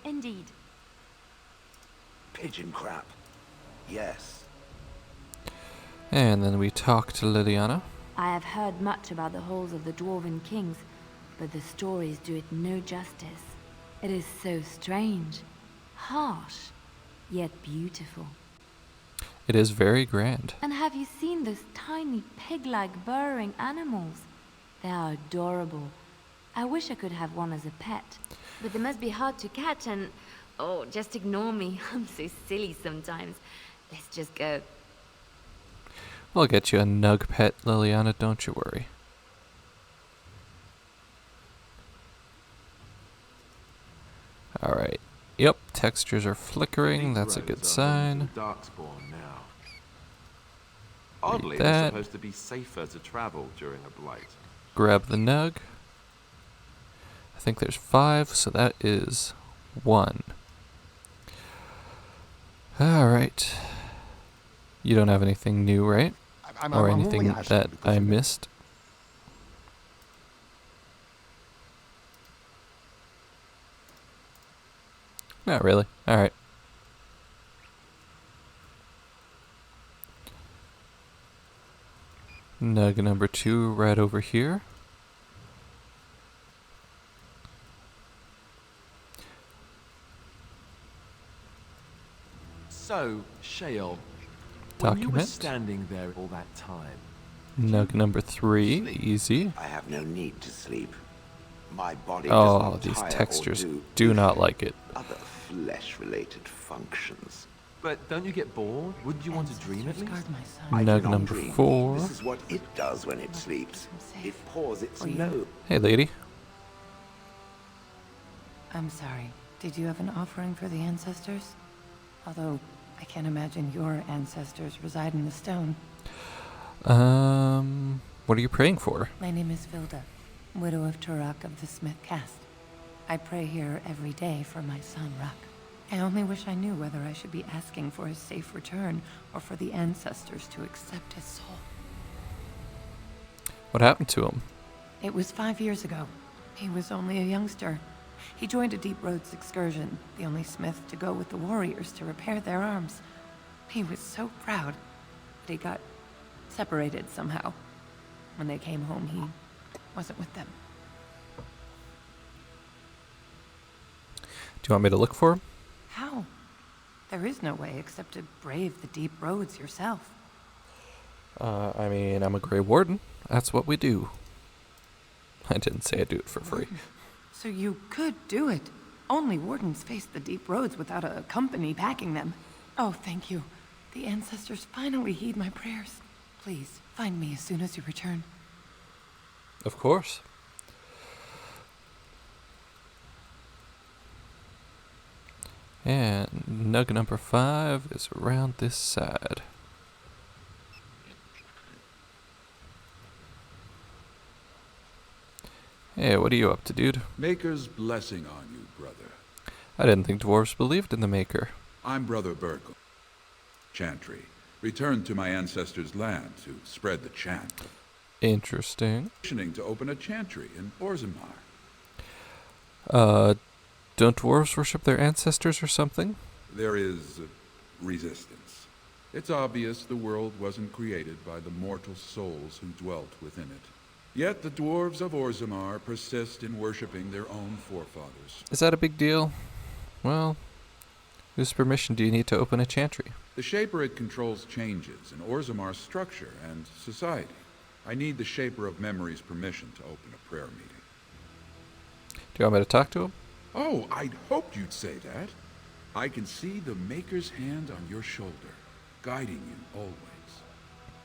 Indeed. Pigeon crap. Yes. And then we talk to Liliana. I have heard much about the halls of the Dwarven Kings, but the stories do it no justice. It is so strange, harsh, yet beautiful. It is very grand. And have you seen those tiny pig-like burrowing animals? They are adorable. I wish I could have one as a pet. But they must be hard to catch and... Oh, just ignore me. I'm so silly sometimes. Let's just go. We'll get you a nug pet, Liliana, don't you worry. Alright. Yep, textures are flickering. That's a good sign. Darkspawn now. Oddly, that. they're supposed to be safer to travel during a blight. Grab the nug. I think there's 5, so that is 1. Alright. You don't have anything new, right? Or anything that I missed? Not really. Alright. Nug number 2 right over here. So, Shale, when you were Document. standing there all that time, Nug number 3, easy. I have no need to sleep. My body Oh, does not these tire or textures do do not like it. other flesh-related functions. but don't you get bored? Wouldn't you want to dream at least? I Nug do not number dream. 4. This is what it does when it sleeps. It pours its nose. Hey, lady. I'm sorry. Did you have an offering for the ancestors? Although, I can't imagine your ancestors reside in the stone. What are you praying for? My name is Vilda, widow of Turak of the Smith caste. I pray here every day for my son, Rak. I only wish I knew whether I should be asking for his safe return or for the ancestors to accept his soul. What happened to him? It was 5 years ago. He was only a youngster. He joined a Deep Roads excursion, the only smith to go with the warriors to repair their arms. He was so proud, but he got separated somehow. When they came home, he wasn't with them. Do you want me to look for him? How? There is no way except to brave the Deep Roads yourself. I mean, I'm a Grey Warden. That's what we do. I didn't say I'd do it for free. So you could do it. Only wardens face the Deep Roads without a company backing them. Oh, thank you. The ancestors finally heed my prayers. Please, find me as soon as you return. Of course. And nugget number 5 is around this side. Hey, what are you up to, dude? Maker's blessing on you, brother. I didn't think dwarves believed in the Maker. I'm Brother Burgle. Chantry. Returned to my ancestors' land to spread the chant. Interesting. To open a chantry in Orzammar. Don't dwarves worship their ancestors or something? There is resistance. It's obvious the world wasn't created by the mortal souls who dwelt within it. Yet the dwarves of Orzammar persist in worshipping their own forefathers. Is that a big deal? Well, whose permission do you need to open a chantry? The Shaperate controls changes in Orzammar's structure and society. I need the Shaper of Memory's permission to open a prayer meeting. Do you want me to talk to him? Oh, I'd hoped you'd say that. I can see the Maker's hand on your shoulder, guiding you always.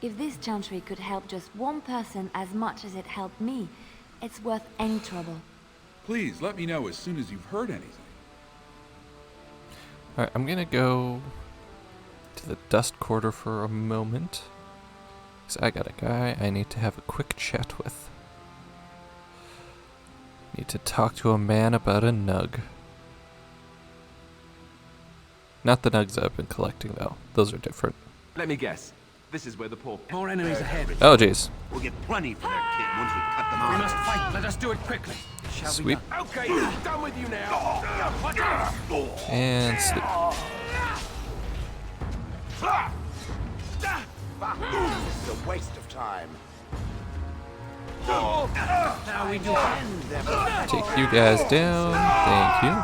If this chantry could help just one person as much as it helped me, it's worth any trouble. Please, let me know as soon as you've heard anything. Alright, I'm gonna go to the dust quarter for a moment. Because I got a guy I need to have a quick chat with. Need to talk to a man about a nug. Not the nugs I've been collecting, though. Those are different. Let me guess. This is where the poor... More enemies ahead. Oh, jeez. We'll get plenty for that kid once we cut them off. We must fight. Let us do it quickly. Shall we? Sweep. Okay, done with you now. And sleep. This is a waste of time. Now we defend them. Take you guys down. Thank you.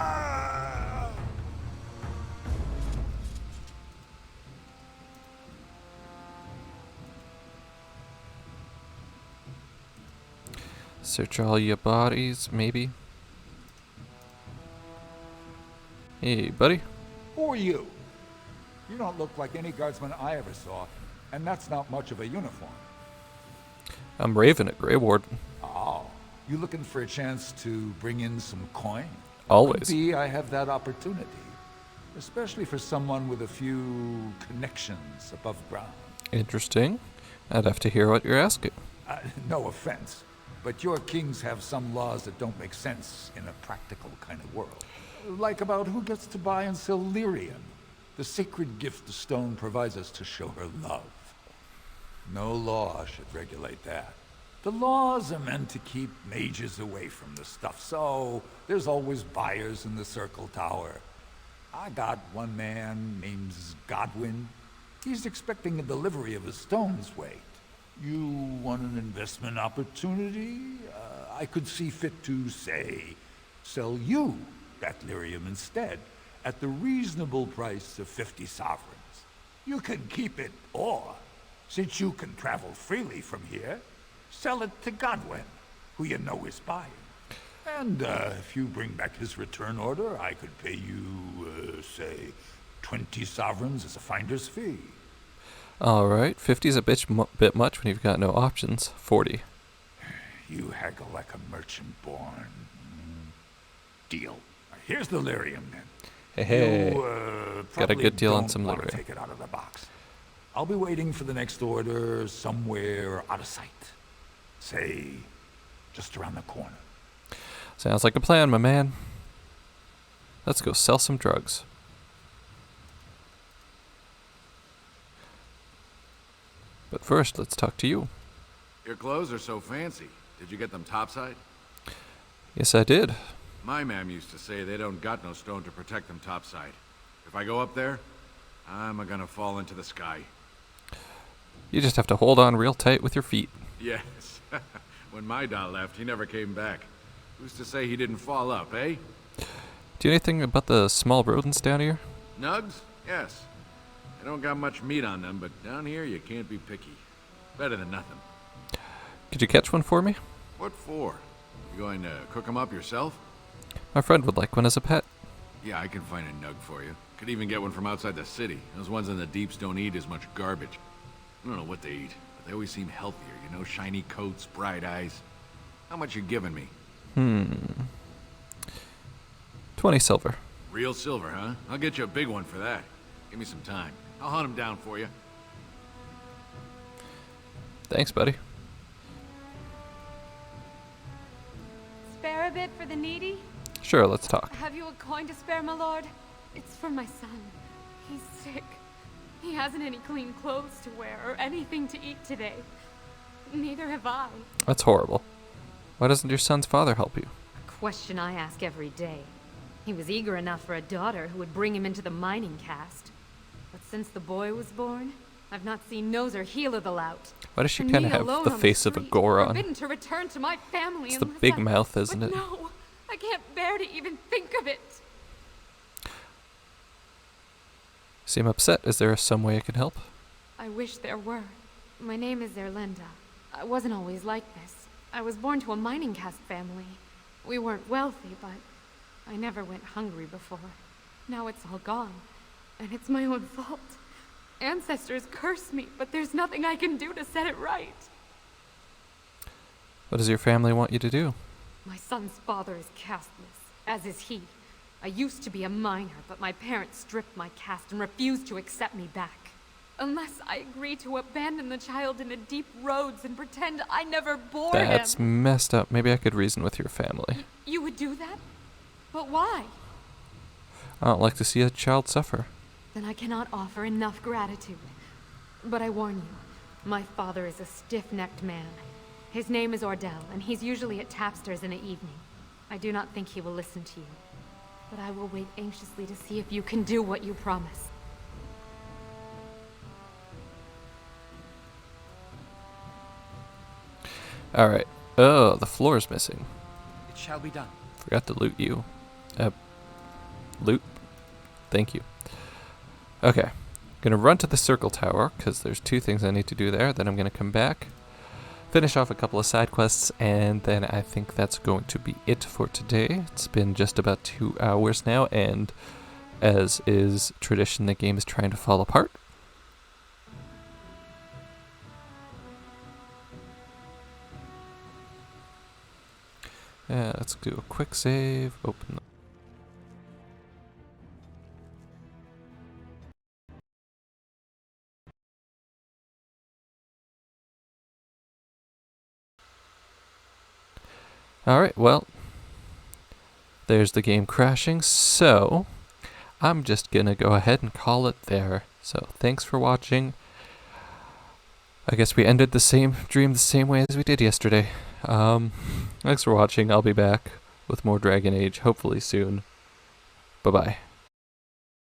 Search all your bodies, maybe. Hey, buddy. Who are you? You don't look like any guardsman I ever saw, and that's not much of a uniform. I'm Raven at Grey Warden. Oh, you looking for a chance to bring in some coin? Always. Could be I have that opportunity, especially for someone with a few connections above ground. Interesting. I'd have to hear what you're asking. No offense, but your kings have some laws that don't make sense in a practical kind of world. Like about who gets to buy and sell lyrium, the sacred gift the stone provides us to show her love. No law should regulate that. The laws are meant to keep mages away from the stuff, so there's always buyers in the Circle Tower. I got one man named Godwin. He's expecting a delivery of his stone's weight. You want an investment opportunity? I could see fit to, say, sell you that lyrium instead, at the reasonable price of 50 sovereigns. You can keep it, or, since you can travel freely from here, sell it to Godwin, who you know is buying. And if you bring back his return order, I could pay you, say, 20 sovereigns as a finder's fee. Alright, 50's a bit much when you've got no options. 40. You haggle like a merchant born. Deal. Here's the lyrium, then. Hey, You, got a good deal on don't some wanna livery. take it out of the box. I'll be waiting for the next order somewhere out of sight. Say, just around the corner. Sounds like a plan, my man. Let's go sell some drugs. But first, let's talk to you. Your clothes are so fancy. Did you get them topside? Yes, I did. My mam used to say they don't got no stone to protect them topside. If I go up there, I'm gonna fall into the sky. You just have to hold on real tight with your feet. Yes. When my dad left, he never came back. Who's to say he didn't fall up, eh? Do you know anything about the small rodents down here? Nugs? Yes. They don't got much meat on them, but down here you can't be picky. Better than nothing. Could you catch one for me? What for? You going to cook them up yourself? My friend would like one as a pet. Yeah, I can find a nug for you. Could even get one from outside the city. Those ones in the deeps don't eat as much garbage. I don't know what they eat, but they always seem healthier, you know? Shiny coats, bright eyes. How much you giving me? 20 silver. Real silver, huh? I'll get you a big one for that. Give me some time. I'll hunt them down for you. Thanks, buddy. Spare a bit for the needy? Sure, let's talk. Have you a coin to spare, my lord? It's for my son. He's sick. He hasn't any clean clothes to wear or anything to eat today. Neither have I. That's horrible. Why doesn't your son's father help you? A question I ask every day. He was eager enough for a daughter who would bring him into the mining caste. But since the boy was born, I've not seen nose or heel of the lout. Why does she And kind me of have alone the on face of a street, Goron? Forbidden to return to my family It's the unless big mouth, isn't but it? No, I can't bear to even think of it. Seem upset. Is there some way I can help? I wish there were. My name is Erlinda. I wasn't always like this. I was born to a mining caste family. We weren't wealthy, but I never went hungry before. Now it's all gone, and it's my own fault. Ancestors curse me, but there's nothing I can do to set it right. What does your family want you to do? My son's father is casteless, as is he. I used to be a miner, but my parents stripped my caste and refused to accept me back. Unless I agree to abandon the child in the deep roads and pretend I never bore That's him. messed up. Maybe I could reason with your family. You would do that? But why? I don't like to see a child suffer. Then I cannot offer enough gratitude. But I warn you, my father is a stiff-necked man. His name is Ordell, and he's usually at Tapster's in the evening. I do not think he will listen to you. But I will wait anxiously to see if you can do what you promise. Alright. Oh, the floor's missing. It shall be done. Forgot to loot you. Loot? Thank you. Okay. Gonna run to the circle tower, because there's 2 things I need to do there. Then I'm gonna come back, finish off a couple of side quests, and then I think that's going to be it for today. It's been just about 2 hours now, and as is tradition, the game is trying to fall apart. Let's do a quick save. Open the Alright, well, there's the game crashing, so I'm just gonna go ahead and call it there. So thanks for watching. I guess we ended the same dream the same way as we did yesterday. Thanks for watching. I'll be back with more Dragon Age, hopefully soon. Bye-bye.